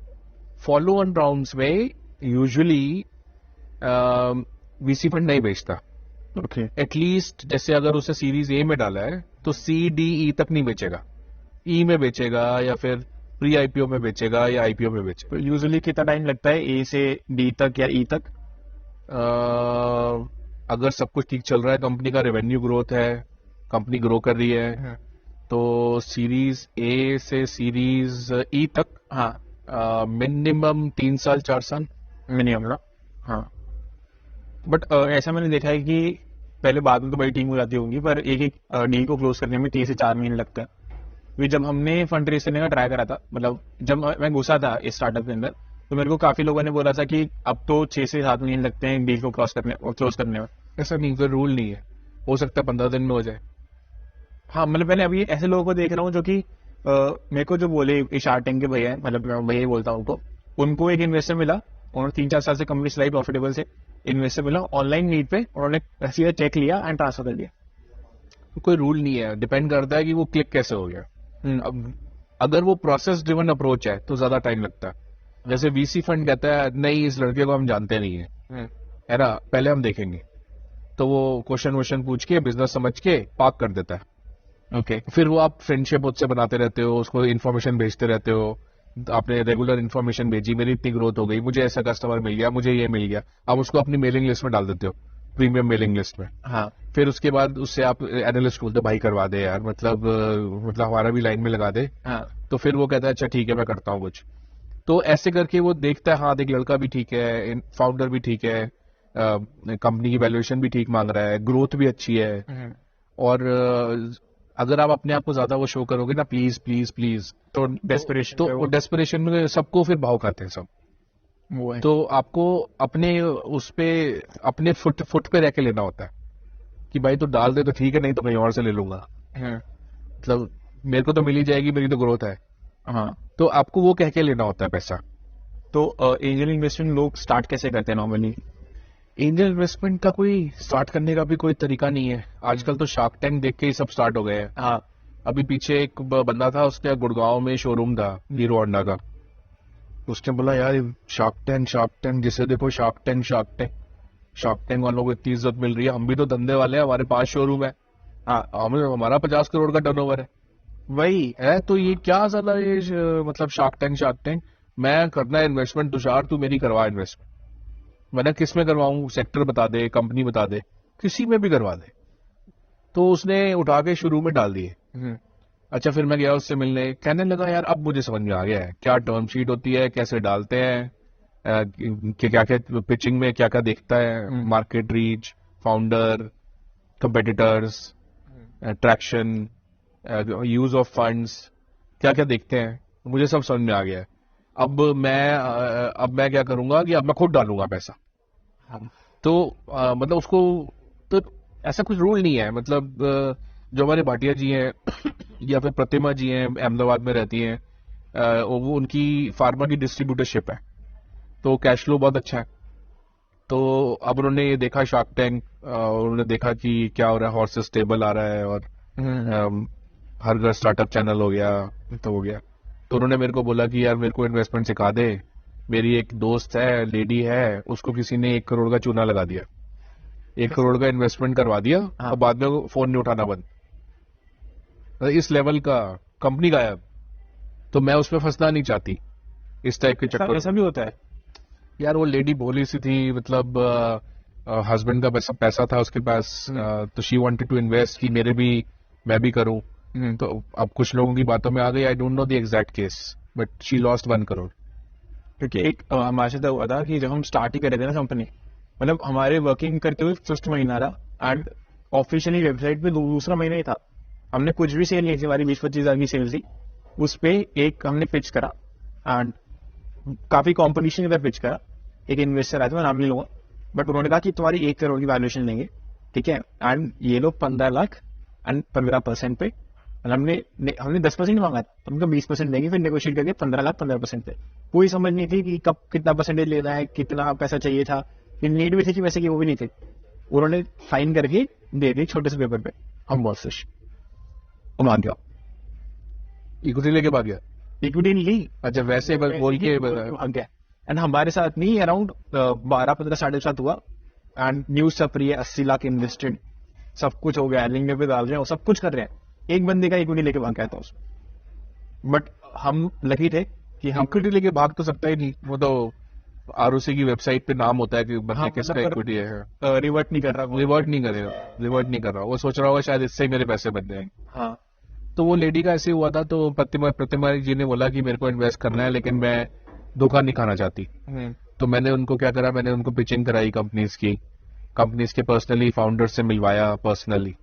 फॉलो ऑन राउंड्स में यूजुअली VC फंड नहीं बेचता। ओके। एटलीस्ट जैसे अगर उसे सीरीज A में डाला है तो C-D-E तक नहीं बेचेगा, E में बेचेगा या फिर प्री IPO में बेचेगा या IPO में बेचेगा। तो यूजुअली कितना टाइम लगता है A से D तक या E तक? अगर सब कुछ ठीक चल रहा है, कंपनी का रेवेन्यू ग्रोथ है, कंपनी ग्रो कर रही है, तो सीरीज A से सीरीज E तक हाँ मिनिमम 3 साल 4 साल मिनिमम ना। हाँ। बट ऐसा मैंने देखा है कि पहले बाद में तो बड़ी टीम हो जाती होंगी, पर एक एक डील को क्लोज करने में 3 से 4 महीने लगता है। फिर जब हमने फंड रेज करने का ट्राई करा था, मतलब जब मैं घुसा था इस स्टार्टअप के अंदर, तो मेरे को काफी लोगों ने बोला था कि अब तो 6 से 7 महीने लगते हैं डील को क्लोज करने में। ऐसा नहीं, कोई रूल नहीं है, हो सकता है 15 दिन में हो जाए। हाँ, मतलब मैंने अभी ऐसे लोगों को देख रहा हूँ जो कि मेरे को जो बोले शार्क टैंक के भैया हैं, मतलब मैं भैया ही बोलता हूँ उनको एक इन्वेस्टर मिला, उन्होंने 3-4 साल से कंपनी चलाई प्रॉफिटेबल से, इन्वेस्टर मिला ऑनलाइन नीड पे, उन्होंने सीधा चेक लिया एंड ट्रांसफर कर दिया। कोई रूल नहीं है, डिपेंड करता है कि वो क्लिक कैसे हो गया। अब अगर वो प्रोसेस ड्रिवन अप्रोच है तो ज्यादा टाइम लगता है। जैसे वीसी फंड कहता है नहीं इस लड़के को हम जानते नहीं है ना, पहले हम देखेंगे, तो वो क्वेश्चन पूछ के बिजनेस समझ के पार्क कर देता है। ओके, फिर वो आप फ्रेंडशिप उससे बनाते रहते हो, उसको इन्फॉर्मेशन भेजते रहते हो, आपने रेगुलर इन्फॉर्मेशन भेजी, मेरी इतनी ग्रोथ हो गई, मुझे ऐसा कस्टमर मिल गया, मुझे ये मिल गया, आप उसको अपनी मेलिंग लिस्ट में डाल देते हो, प्रीमियम मेलिंग लिस्ट में। हाँ, फिर उसके बाद उससे आप एनालिस्ट बोलते हो भाई करवा दे यार, मतलब हमारा भी लाइन में लगा दे। हाँ, तो फिर वो कहता है अच्छा ठीक है मैं करता हूँ कुछ। तो ऐसे करके वो देखता है हाँ देख लड़का भी ठीक है, फाउंडर भी ठीक है, कंपनी की वैल्यूएशन भी ठीक मांग रहा है, ग्रोथ भी अच्छी है, और अगर आप अपने आप को ज्यादा वो शो करोगे ना प्लीज प्लीज प्लीज, तो डेस्परेशन तो डेस्परेशन में सबको फिर भाव खाते हैं सब। वो है। तो आपको अपने उस पे अपने फुट पे रह के लेना होता है कि भाई तो डाल दे तो ठीक है, नहीं तो कहीं और से ले लूंगा, मतलब मेरे को तो मिल ही जाएगी, मेरी तो ग्रोथ है। हाँ, तो आपको वो कह के लेना होता है पैसा। तो एंजल इन्वेस्टमेंट लोग स्टार्ट कैसे करते हैं नॉर्मली? एंजल इन्वेस्टमेंट का कोई स्टार्ट करने का भी कोई तरीका नहीं है आजकल, तो शार्क टैंक देख के ही सब स्टार्ट हो गए हैं। हाँ, अभी पीछे एक बंदा था, उसके गुड़गांव में शोरूम था हीरो होंडा का, उसने बोला यार शार्क टैंक जिसे देखो शार्क टैंक वालों को इतनी इज्जत मिल रही है, हम भी तो धंधे वाले हैं, हमारे पास शोरूम है, हाँ, हमारा 50 करोड़ का टर्नओवर है, वही है तो ये क्या ज्यादा ये मतलब शार्क टैंक मैं करना है इन्वेस्टमेंट, तुषार तू मेरी करवा इन्वेस्टमेंट, मैंने किस में करवाऊं, सेक्टर बता दे, कंपनी बता दे, किसी में भी करवा दे। तो उसने उठा के शुरू में डाल दिए। अच्छा फिर मैं गया उससे मिलने, कहने लगा यार अब मुझे समझ में आ गया है क्या टर्म शीट होती है, कैसे डालते हैं, क्या क्या पिचिंग में क्या क्या देखता है, market reach, founder, competitors, traction, use of funds, क्या क्या देखते हैं, मुझे सब समझ में आ गया है। अब मैं क्या करूंगा कि अब मैं खुद डालूंगा पैसा। तो मतलब उसको तो ऐसा कुछ रूल नहीं है, मतलब जो हमारे भाटिया जी हैं या फिर प्रतिमा जी हैं अहमदाबाद में रहती हैं, वो उनकी फार्मा की डिस्ट्रीब्यूटरशिप है, तो कैश फ्लो बहुत अच्छा है। तो अब उन्होंने ये देखा शार्क टैंक, उन्होंने देखा कि क्या हो रहा है, हॉर्सेस टेबल आ रहा है और हर घर स्टार्टअप चैनल हो गया, तो हो गया। तो उन्होंने मेरे को बोला कि यार मेरे को इन्वेस्टमेंट सिखा दे, मेरी एक दोस्त है, लेडी है, उसको किसी ने 1 करोड़ का चूना लगा दिया, 1 करोड़ का इन्वेस्टमेंट करवा दिया, और बाद में वो फोन नहीं उठाना बंद, इस लेवल का कंपनी गायब। तो मैं उसमें फंसना नहीं चाहती इस टाइप के चक्कर। ऐसा भी होता है यार वो लेडी भोली सी थी, मतलब हस्बैंड का पैसा था उसके पास, तो शी वांटेड टू इन्वेस्ट कि मैं भी करूं। तो अब कुछ लोगों की बातों में आ गई, I don't know the exact case, but she lost 1 crore. क्योंकि एक हमारे साथ हुआ था कि जब हम स्टार्ट ही कर रहे थे ना कंपनी, मतलब हमारे वर्किंग करते हुए 1st महीना था एंड ऑफिशियली वेबसाइट पे दूसरा महीना ही था, हमने कुछ भी सेल नहीं की, हमारी 20-25 हज़ार की सेल थी, उस पे एक हमने पिच करा एंड काफी कॉम्पिटिशन के साथ पिच करा। एक इन्वेस्टर आया था, मैं नाम नहीं लूंगा, बट उन्होंने कहा कि तुम्हारी 1 करोड़ की वैल्यूएशन लेंगे, ठीक है, एंड ये लोग 15 लाख एंड 15% पे, हमने 10% मांगा था, तो उनका 20% देंगे, फिर नेगोशिएट करके 15 लाख 15% पे। कोई समझ नहीं थी कि कब कितना परसेंटेज लेना है, कितना पैसा चाहिए था, फिर नीड भी थी कि वैसे की वो भी नहीं थे, उन्होंने साइन करके दे दी छोटे से पेपर पे, हम बहुत खुश, मान गया, इक्विटी लेके भाग गया। इक्विटी नहीं ली, अच्छा वैसे बस बोल के भाग गया। एंड हमारे साथ नहीं, अराउंड 12-15 साढ़े साथ हुआ एंड न्यूज छप रही है 80 लाख इन्वेस्टेड, सब कुछ हो गया, लिंक पे डाल रहे हैं, सब कुछ कर रहे हैं, एक बंदे का इक्विटी लेके भाग गया था उसमें। बट हम लकी थे कि हम इक्विटी लेके भाग तो सकता ही नहीं, वो तो आरओसी की वेबसाइट पे नाम होता है कि बंदे किसका इक्विटी है, रिवर्ट नहीं कर रहा, रिवर्ट नहीं कर रहा, वो सोच रहा होगा शायद इससे मेरे पैसे बन जाएंगे। हाँ, तो वो लेडी का ऐसे हुआ था, तो प्रतिमा जी ने बोला कि मेरे को इन्वेस्ट करना है लेकिन मैं धोखा नहीं खाना चाहती। तो मैंने उनको क्या करा, मैंने उनको पिचिंग कराई कंपनीज की कंपनीज के पर्सनली फाउंडर से मिलवाया पर्सनली।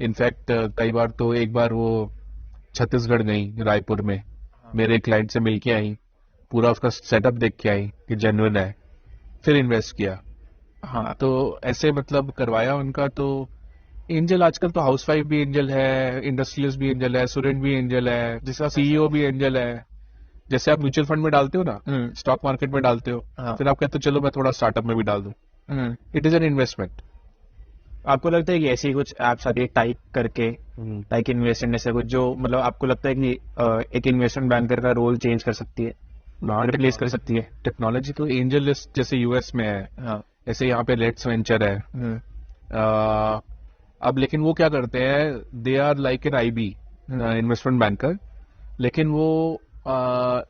इनफैक्ट कई बार तो एक बार वो छत्तीसगढ़ गई, रायपुर में मेरे क्लाइंट से मिल के आई, पूरा उसका सेटअप देख के आई कि जेन्युइन है, फिर इन्वेस्ट किया। हाँ, तो ऐसे मतलब करवाया उनका। तो एंजल आजकल तो हाउसवाइफ भी एंजल है, इंडस्ट्रियलिस्ट भी एंजल है, स्टूडेंट भी एंजल है, जिसका सीईओ भी एंजल है। जैसे आप म्यूचुअल फंड में डालते हो ना, स्टॉक मार्केट में डालते हो, फिर आप कहते हो चलो मैं थोड़ा स्टार्टअप में भी डाल दूं। It is an investment. आपको लगता है कि ऐसी कुछ ऐप्स आती है टाइप करके, लाइक इन्वेस्टमेंट ऐसे कुछ, जो मतलब आपको लगता है कि एक इन्वेस्टमेंट बैंकर का रोल चेंज कर सकती है, रिप्लेस कर सकती है? टेक्नोलॉजी तो एंजल लिस्ट जैसे यूएस में है, ऐसे यहाँ पे लेट्स वेंचर है। अब लेकिन वो क्या करते हैं, they are like an IB investment banker, लेकिन वो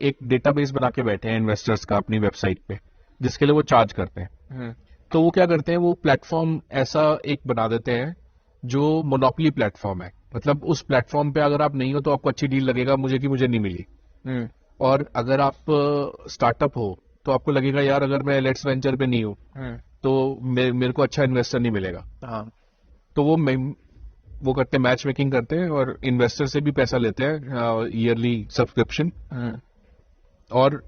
एक डेटाबेस बना के बैठे हैं इन्वेस्टर्स का अपनी वेबसाइट पे, जिसके लिए वो चार्ज करते हैं। तो वो क्या करते हैं, वो प्लेटफॉर्म ऐसा एक बना देते हैं जो मोनोपोली प्लेटफॉर्म है। मतलब उस प्लेटफॉर्म पे अगर आप नहीं हो तो आपको अच्छी डील लगेगा, मुझे की मुझे नहीं मिली। और अगर आप स्टार्टअप हो तो आपको लगेगा यार अगर मैं लेट्स वेंचर पे नहीं हूँ तो मेरे को अच्छा इन्वेस्टर नहीं मिलेगा। तो वो करते हैं, मैच मेकिंग करते हैं और इन्वेस्टर से भी पैसा लेते हैं, ईयरली सब्सक्रिप्शन, और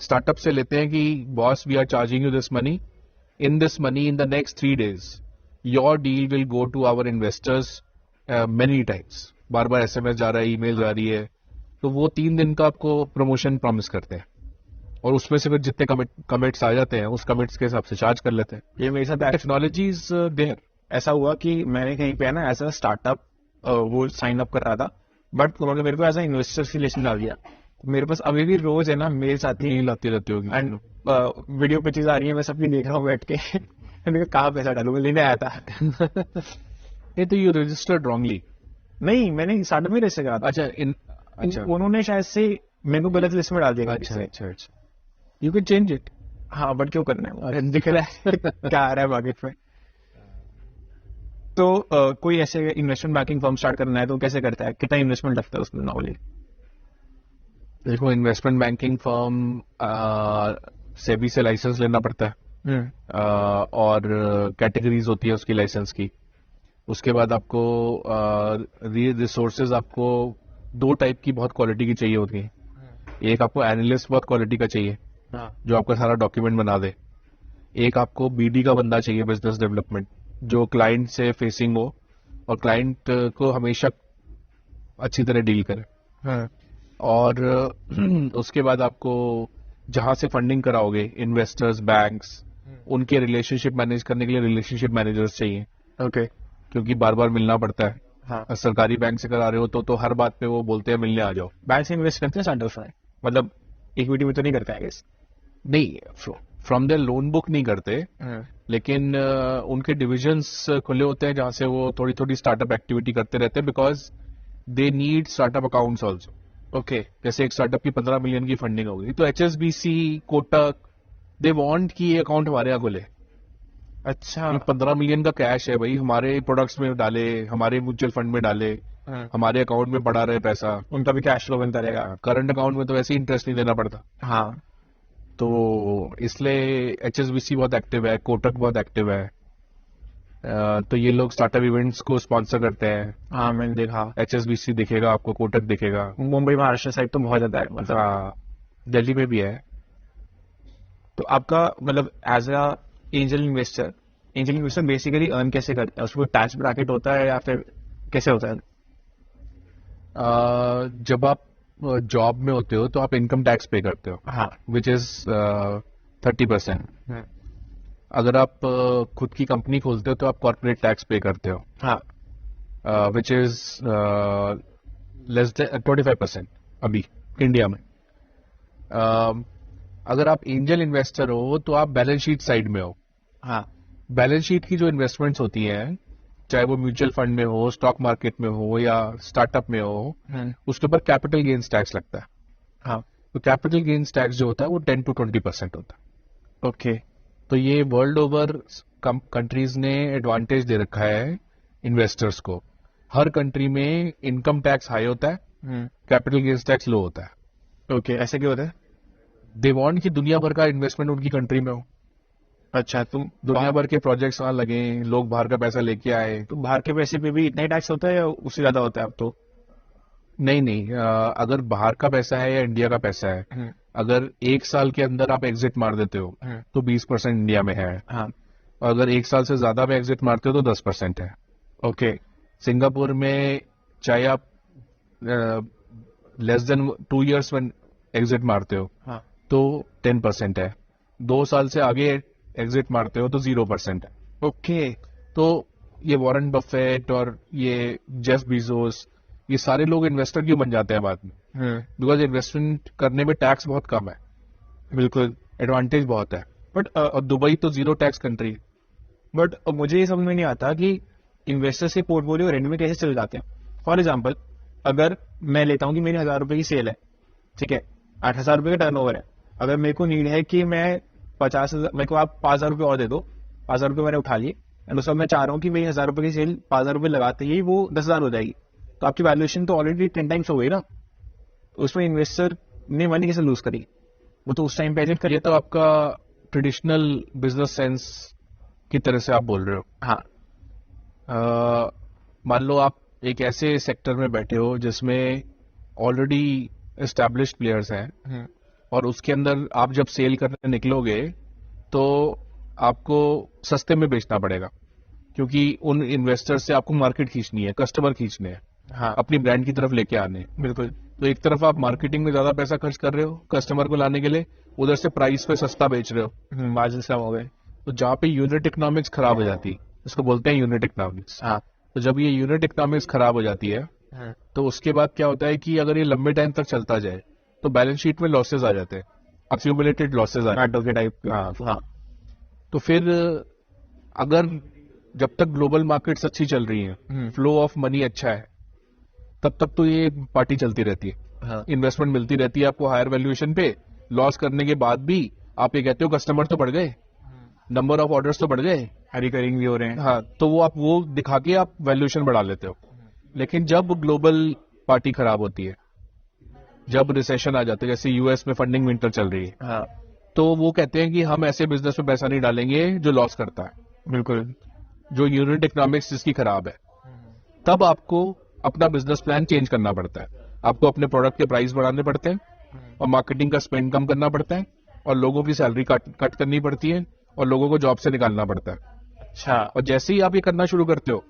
स्टार्टअप से लेते हैं कि boss we are charging you this money, in this money in the next 3 days your deal will go to our investors many times. बार बार एसएमएस जा रहा है, ईमेल जा रही है, तो वो 3 दिन का आपको प्रमोशन प्रॉमिस करते हैं और उसमें से फिर जितने कमिट्स आ जाते हैं उस कमिट्स के हिसाब से चार्ज कर लेते हैं। ये मेरे साथ टेक्नोलॉजी इज देयर। ऐसा हुआ कि मैंने कहीं पे ना एज अ स्टार्टअप वो साइन अप कर रहा था, बट उन्होंने मेरे को एज अ इन्वेस्टर की लिस्ट डाल दिया। मेरे पास अभी भी रोज है ना मेरे साथ ही लाती रहती होगी एंड वीडियो पिक्चर्स आ रही है, मैं सबकी देख रहा हूँ बैठ के मैंने कहा कहाँ पैसा डालू, मैं लेने आया था ये तो यू रजिस्टर्ड रॉन्गली। नहीं, मैंने स्टार्टअप में रजिस्टर करा था। अच्छा, उन्होंने शायद से मेरे को गलत लिस्ट में डाल दिया। अच्छा, यू कैन चेंज इट। हाँ, बट क्यों करना है, दिख रहा है क्या आ रहा है मार्केट में। तो कोई ऐसे इन्वेस्टमेंट बैंकिंग फर्म स्टार्ट करना है तो कैसे करता है, कितना इन्वेस्टमेंट लगता है उसमें नॉर्मली? देखो, इन्वेस्टमेंट बैंकिंग फर्म सेबी से लाइसेंस लेना पड़ता है, और कैटेगरीज होती है उसकी लाइसेंस की। उसके बाद आपको रिसोर्सेज आपको 2 टाइप की बहुत क्वालिटी की चाहिए होती है। एक आपको एनालिस्ट बहुत क्वालिटी का चाहिए, जो आपका सारा डॉक्यूमेंट बना दे। एक आपको बीडी का बंदा चाहिए, बिजनेस डेवलपमेंट, जो क्लाइंट से फेसिंग हो और क्लाइंट को हमेशा अच्छी तरह डील करे। और उसके बाद आपको जहां से फंडिंग कराओगे, इन्वेस्टर्स, बैंक्स, उनके रिलेशनशिप मैनेज करने के लिए रिलेशनशिप मैनेजर्स चाहिए। ओके, क्योंकि बार बार मिलना पड़ता है। हाँ। सरकारी बैंक से करा रहे हो तो हर बात पे वो बोलते हैं मिलने आ जाओ। बैंक से इन्वेस्ट करते हैं स्टार्टअप्स में, मतलब इक्विटी में तो नहीं करता है? नहीं, फ्रॉम देयर लोन बुक नहीं करते, लेकिन उनके डिविजन्स खुले होते हैं जहां से वो थोड़ी थोड़ी स्टार्टअप एक्टिविटी करते रहते हैं, because they need startup accounts also. Okay, जैसे एक स्टार्टअप की 15 मिलियन की फंडिंग होगी तो HSBC, कोटक, दे वांट कि ये अकाउंट हमारे यहाँ खुले। अच्छा, 15 मिलियन का कैश है भाई, हमारे प्रोडक्ट्स में डाले, हमारे म्यूचुअल फंड में डाले, हमारे अकाउंट में पड़ा रहे पैसा, उनका भी कैश फ्लो बनता रहेगा। करंट अकाउंट में तो वैसे ही इंटरेस्ट नहीं देना पड़ता। हाँ, तो इसलिए HSBC बहुत एक्टिव है, कोटक बहुत एक्टिव है। तो ये लोग स्टार्टअप इवेंट्स को स्पॉन्सर करते हैं। हाँ, मैंने देखा। HSBC दिखेगा आपको, कोटक दिखेगा। मुंबई महाराष्ट्र साइड तो बहुत ज्यादा है, मतलब हाँ, दिल्ली में भी है। तो आपका मतलब as a angel investor basically earn कैसे करता है? उसको टैक्स ब्रैकेट होता है या फिर कैसे होता है? जब आप जॉब में होते हो तो आप इनकम टैक्स पे करते हो, हाँ, विच इज 30%। अगर आप खुद की कंपनी खोलते हो तो आप कॉर्पोरेट टैक्स पे करते हो, हाँ, विच इज लेस देन 25% अभी इंडिया में। अगर आप एंजल इन्वेस्टर हो तो आप बैलेंस शीट साइड में हो। हाँ, बैलेंस शीट की जो इन्वेस्टमेंट्स होती हैं, चाहे वो म्यूचुअल फंड में हो, स्टॉक मार्केट में हो या स्टार्टअप में हो, उसके ऊपर कैपिटल गेन्स टैक्स लगता है। हाँ, तो कैपिटल गेन्स टैक्स जो होता है वो 10 to 20% होता है। ओके। तो ये वर्ल्ड ओवर कंट्रीज ने एडवांटेज दे रखा है इन्वेस्टर्स को। हर कंट्री में इनकम टैक्स हाई होता है, कैपिटल गेन्स टैक्स लो होता है। ओके, ऐसे क्यों होता है? दे वांट कि दुनिया भर का इन्वेस्टमेंट उनकी कंट्री में हो। अच्छा, तुम दुनिया भर के प्रोजेक्ट्स वहां लगे, लोग बाहर का पैसा लेके आए। तो बाहर के पैसे पे भी इतना ही टैक्स होता है या उससे ज्यादा होता है अब तो? नहीं नहीं, अगर बाहर का पैसा है या इंडिया का पैसा है, अगर 1 साल के अंदर आप एग्जिट मार देते हो तो 20% इंडिया में है। हाँ। और अगर 1 साल से ज्यादा में एग्जिट मारते हो तो 10% है। ओके। सिंगापुर में चाहे आप लेस देन 2 years में एग्जिट मारते हो हाँ। तो 10% है। 2 साल से आगे एग्जिट मारते हो तो 0% है। ओके। तो ये वॉरेन बफेट और ये जेफ बीजोस, ये सारे लोग इन्वेस्टर क्यों बन जाते हैं बाद में? बिकॉज इन्वेस्टमेंट करने में टैक्स बहुत कम है, बिल्कुल। एडवांटेज बहुत है। बट और दुबई तो 0 टैक्स कंट्री। बट मुझे ये समझ में नहीं आता कि इन्वेस्टर से पोर्टफोलियो रेंट में कैसे चले जाते हैं। फॉर एग्जाम्पल, अगर मैं लेता हूँ कि मेरी 1,000 रुपए की सेल है, ठीक है, 8,000 रुपए का टर्नओवर है। अगर मेरे को नीड है कि मैं 50,000, मेरे को आप 5,000 रुपए और दे दो, 5,000 रुपए मैंने उठा लिए, एंड उसमें मैं चाह रहा हूँ कि मेरी 1,000 रुपए की सेल 5,000 रुपए लगाते ही वो 10,000 हो जाएगी, तो आपकी वैल्यूएशन तो ऑलरेडी 10 टाइम्स हो गई ना। उसमें इन्वेस्टर ने मनी कैसे लूज करी? वो तो उस टाइम पे एग्जिट ये करिए। तो आपका ट्रेडिशनल बिजनेस सेंस की तरह से आप बोल रहे हो। हाँ। मान लो आप एक ऐसे सेक्टर में बैठे हो जिसमें ऑलरेडी एस्टैब्लिश्ड प्लेयर्स हैं, और उसके अंदर आप जब सेल करने निकलोगे तो आपको सस्ते में बेचना पड़ेगा, क्योंकि उन इन्वेस्टर से आपको मार्केट खींचनी है, कस्टमर खींचने हैं, हाँ, अपनी ब्रांड की तरफ लेके आने हैं। बिल्कुल। तो एक तरफ आप मार्केटिंग में ज्यादा पैसा खर्च कर रहे हो कस्टमर को लाने के लिए, उधर से प्राइस पे सस्ता बेच रहे हो, मार्जिन कम हो गए। तो जहाँ पे यूनिट इकोनॉमिक्स खराब हो जाती है, इसको बोलते हैं यूनिट इकोनॉमिक्स। हाँ। तो जब ये यूनिट इकोनॉमिक्स खराब हो जाती है तो उसके बाद क्या होता है कि अगर ये लंबे टाइम तक चलता जाए तो बैलेंस शीट में लॉसेज आ जाते हैं, अक्यूमुलेटेड लॉसेज आ जाते नाटो के टाइप। हैं। हाँ। हाँ। तो फिर अगर जब तक ग्लोबल मार्केट्स अच्छी चल रही हैं, फ्लो ऑफ मनी अच्छा है, तब तक तो ये पार्टी चलती रहती है। हाँ। इन्वेस्टमेंट मिलती रहती है आपको हायर वैल्यूएशन पे, लॉस करने के बाद भी आप ये कहते हो कस्टमर तो बढ़ गए, नंबर ऑफ ऑर्डर्स तो बढ़ गए, रिकरिंग भी हो रहे हैं। हाँ, तो वो आप वो दिखा के आप वैल्यूएशन बढ़ा लेते हो। लेकिन जब ग्लोबल पार्टी खराब होती है, जब रिसेशन आ जाते है, जैसे यूएस में फंडिंग विंटर चल रही है, हाँ, तो वो कहते हैं कि हम ऐसे बिजनेस में पैसा नहीं डालेंगे जो लॉस करता है, बिल्कुल। जो यूनिट इकोनॉमिक्स जिसकी खराब है। तब आपको अपना बिजनेस प्लान चेंज करना पड़ता है, आपको अपने प्रोडक्ट के प्राइस बढ़ाने पड़ते हैं, और मार्केटिंग का स्पेंड कम करना पड़ता है, और लोगों की सैलरी कट करनी पड़ती है, और लोगों को जॉब से निकालना पड़ता है। अच्छा। और जैसे ही आप ये करना शुरू करते हो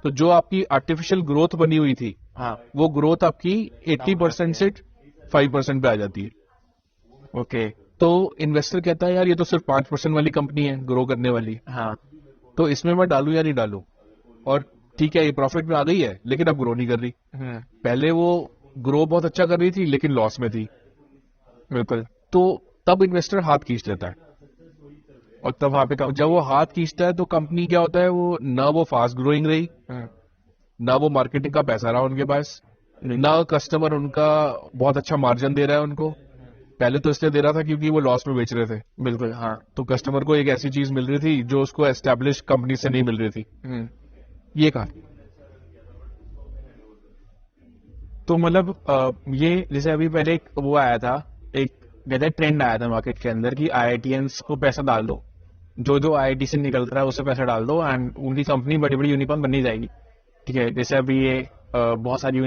तो जो आपकी आर्टिफिशियल ग्रोथ बनी हुई थी, हाँ। वो ग्रोथ आपकी 80% से 5% पे आ जाती है। ओके। तो इन्वेस्टर कहता है यार ये तो सिर्फ 5% वाली कंपनी है ग्रो करने वाली, हाँ। तो इसमें मैं डालूं या नहीं डालूं। और ठीक है, ये प्रॉफिट में आ गई है लेकिन अब ग्रो नहीं कर रही। पहले वो ग्रो बहुत अच्छा कर रही थी लेकिन लॉस में थी, बिल्कुल। तो तब इन्वेस्टर हाथ खींच लेता है। और तब वहां पे जब वो हाथ खींचता है तो कंपनी क्या होता है, वो ना वो फास्ट ग्रोइंग रही, ना वो मार्केटिंग का पैसा रहा उनके पास, ना कस्टमर उनका बहुत अच्छा मार्जिन दे रहा है उनको। पहले तो इसलिए दे रहा था क्योंकि वो लॉस में बेच रहे थे, बिल्कुल। हाँ। तो कस्टमर को एक ऐसी चीज मिल रही थी जो उसको एस्टेब्लिश कंपनी से नहीं मिल रही थी। ये कहा। तो मतलब ये जैसे अभी पहले एक वो आया था, एक कहते ट्रेंड आया था मार्केट के अंदर कि आईआईटीएंस को पैसा डाल दो, जो जो आईआईटी से निकल रहा है उससे पैसा डाल दो एंड उनकी कंपनी बड़ी बड़ी यूनिकॉर्न बननी जाएगी। ठीक है, जैसे अभी ये बहुत सारी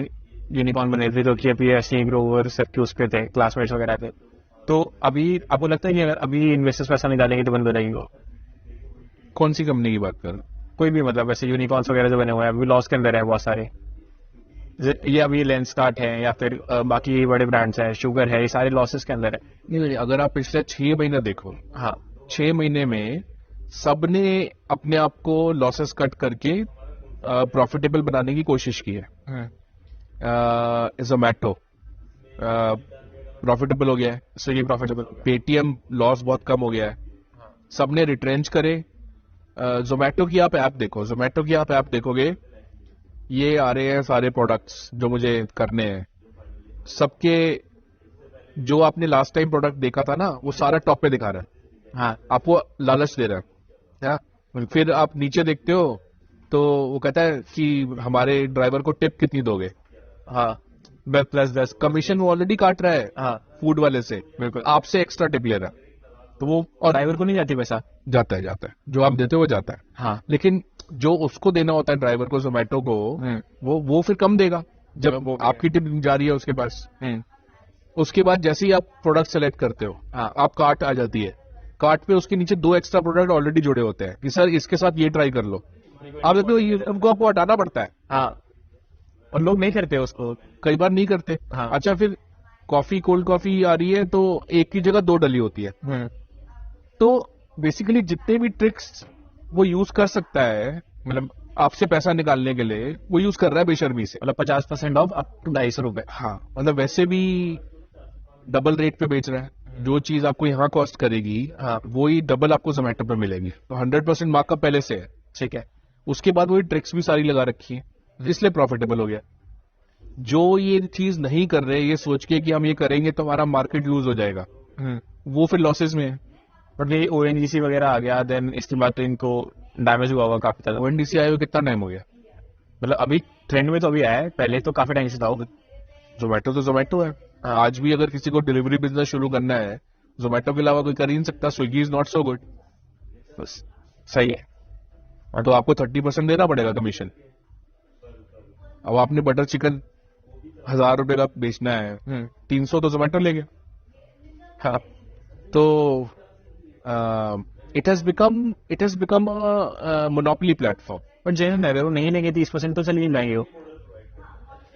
यूनिकॉर्न बने थे, तो कि अभी ऐसे ग्रोवर सबके उस पे थे, क्लासमेट्स वगैरह थे। तो अभी आपको लगता है कि अगर अभी इन्वेस्टर्स पैसा नहीं डालेंगे तो बंद हो जाएगी वो? कौन सी कंपनी की बात कर रहे हो? कोई भी, मतलब ऐसे यूनिकॉर्न्स वगैरह जो बने हुए हैं अभी लॉस के अंदर है बहुत सारे, ये अभी लेंसकार्ट है या फिर बाकी बड़े ब्रांड्स हैं, शुगर है, ये सारे लॉसेस के अंदर है। नहीं, अगर आप पिछले 6 महीने देखो, हाँ, 6 महीने में सबने अपने आप को लॉसेस कट करके प्रॉफिटेबल बनाने की कोशिश की है। जोमैटो प्रॉफिटेबल हो गया है, स्विगी प्रॉफिटेबल, पेटीएम लॉस बहुत कम हो गया है, सबने रिट्रेंच करे। जोमैटो की आप ऐप देखो, जोमैटो की आप ऐप देखोगे, ये आ रहे हैं सारे प्रोडक्ट्स जो मुझे करने हैं, सबके जो आपने लास्ट टाइम प्रोडक्ट देखा था ना वो सारा टॉप पे दिखा रहा है। हाँ, आपको लालच दे रहा है। हाँ? फिर आप नीचे देखते हो तो वो कहता है कि हमारे ड्राइवर को टिप कितनी दोगे। हाँ, +10 कमीशन वो ऑलरेडी काट रहा है हाँ, फूड वाले से, बिल्कुल। आपसे एक्स्ट्रा टिप ले रहा है। तो वो और ड्राइवर को नहीं जाती पैसा। जाता है जो आप देते हो वो जाता है, हाँ लेकिन जो उसको देना होता है ड्राइवर को, जोमेटो को, वो फिर कम देगा जब वो आपकी टिप जा रही है उसके पास। हम्म, उसके बाद जैसे ही आप प्रोडक्ट सेलेक्ट करते हो, हाँ आप कार्ट आ जाती है, कार्ट पे उसके नीचे 2 एक्स्ट्रा प्रोडक्ट ऑलरेडी जुड़े होते हैं कि सर इसके साथ ये ट्राई कर लो। आप देखते हो ये हमको आपको हटाना पड़ता है, हाँ, और लोग नहीं करते उसको। कई बार नहीं करते। हाँ। अच्छा, फिर कॉफी, कोल्ड कॉफी आ रही है तो एक की जगह 2 डली होती है। तो बेसिकली जितने भी ट्रिक्स वो यूज कर सकता है, मतलब आपसे पैसा निकालने के लिए, वो यूज कर रहा है बेशर्मी से। मतलब 50% ऑफ अप टू 250 रुपए। हाँ, मतलब वैसे भी डबल रेट पे बेच रहा है। जो चीज आपको यहाँ कॉस्ट करेगी, हाँ वो ही डबल आपको जोमेटो पे मिलेगी। तो 100% मार्कअप पहले से है। ठीक है। उसके बाद वही ट्रिक्स भी सारी लगा रखी है, इसलिए प्रॉफिटेबल हो गया। जो ये चीज नहीं कर रहे, ये सोच के कि हम ये करेंगे तो हमारा मार्केट लूज हो जाएगा, वो फिर लॉसेस में है। बट ये ओएनजीसी वगैरह आ गया, देन इसके बाद तो इनको डैमेज हुआ होगा काफी ज्यादा। ओएनडीसी आए हुए कितना टाइम हो गया? मतलब अभी ट्रेंड में तो अभी आया है, पहले तो काफी टाइम से था वो। जोमेटो तो जोमेटो है। आज भी अगर किसी को डिलीवरी बिजनेस शुरू करना है, जोमेटो के अलावा कोई कर ही नहीं सकता। Swiggy is not so good. बस सही है। और तो आपको 30% देना पड़ेगा कमीशन। अब आपने बटर चिकन 1000 रुपए का बेचना है, 300 तो जोमेटो ले गया। हाँ तो it has become monopoly platform. But जैसे नए वो नहीं लेंगे 30% तो चल ही जाएंगे वो,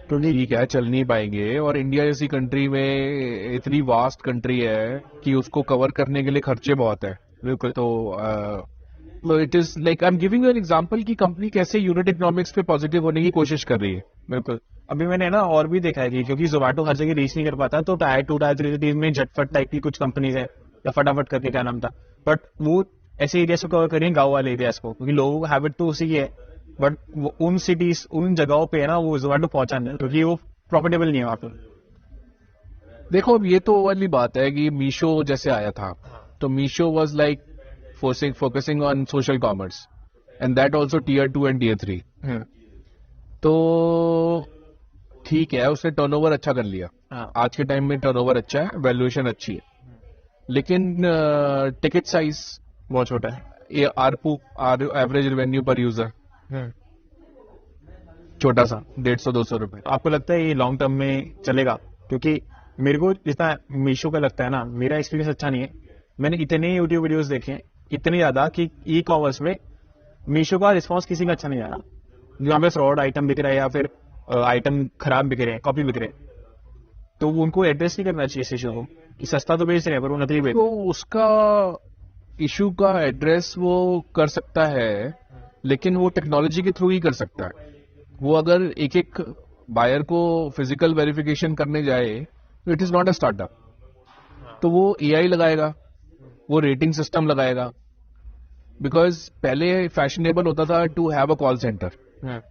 क्योंकि ठीक है, चल नहीं पाएंगे। और इंडिया जैसी कंट्री में इतनी वास्ट कंट्री है कि उसको कवर करने के लिए खर्चे बहुत है। बिल्कुल। तो it is like I am giving you an example कि कंपनी कैसे यूनिट इकोनॉमिक्स पे पॉजिटिव होने की कोशिश कर रही है। बिल्कुल। अभी मैंने ना और भी देखा है कि क्योंकि जोमेटो हर जगह रीच नहीं कर पाता, तो टायर 2 टायर 3 सिटीज में झटपट टाइप की कुछ कंपनीज है, या फटाफट करके क्या नाम था, बट वो ऐसे एरियाज को कवर कर रही है, गाँव वाले एरियाज को, क्योंकि लोगों का हैबिट तो उसी की है। बट उन सिटीज, उन जगहों पे है ना वो जोमेटो पहुंचाना, क्योंकि वो प्रॉफिटेबल नहीं है वहां पर। देखो, अब ये तो वाली बात है कि मीशो जैसे आया था, तो Meesho was like focusing on social commerce, and that also tier 2 and tier 3। तो ठीक है, उसने टर्नओवर अच्छा कर लिया। हाँ। आज के टाइम में टर्नओवर अच्छा है, वैल्यूएशन अच्छी है, लेकिन टिकट साइज बहुत छोटा है। ये आरपू, एवरेज रेवेन्यू पर यूजर, छोटा सा 150-200 रुपए। आपको लगता है ये लॉन्ग टर्म में चलेगा? क्योंकि मेरे को जितना मीशो का लगता है ना, मेरा एक्सपीरियंस अच्छा नहीं है। मैंने इतने यूट्यूब वीडियोस देखे हैं, इतने ज्यादा, कि ई कॉमर्स में मीशो का रिस्पॉन्स किसी का अच्छा नहीं आ रहा। जहाँ पे फ्रॉड आइटम बिक रहा है, या फिर आइटम खराब बिक रहे हैं, कॉपी बिक रहे हैं, तो वो उनको एड्रेस नहीं करना चाहिए इस इशू को, कि सस्ता तो बेच रहे हैं पर वो नकली बेच। तो उसका इशू का एड्रेस वो कर सकता है, लेकिन वो टेक्नोलॉजी के थ्रू ही कर सकता है। वो अगर एक एक बायर को फिजिकल वेरिफिकेशन करने जाए तो it is not a startup. तो वो एआई लगाएगा, वो रेटिंग सिस्टम लगाएगा, बिकॉज पहले फैशनेबल होता था to have a call centre.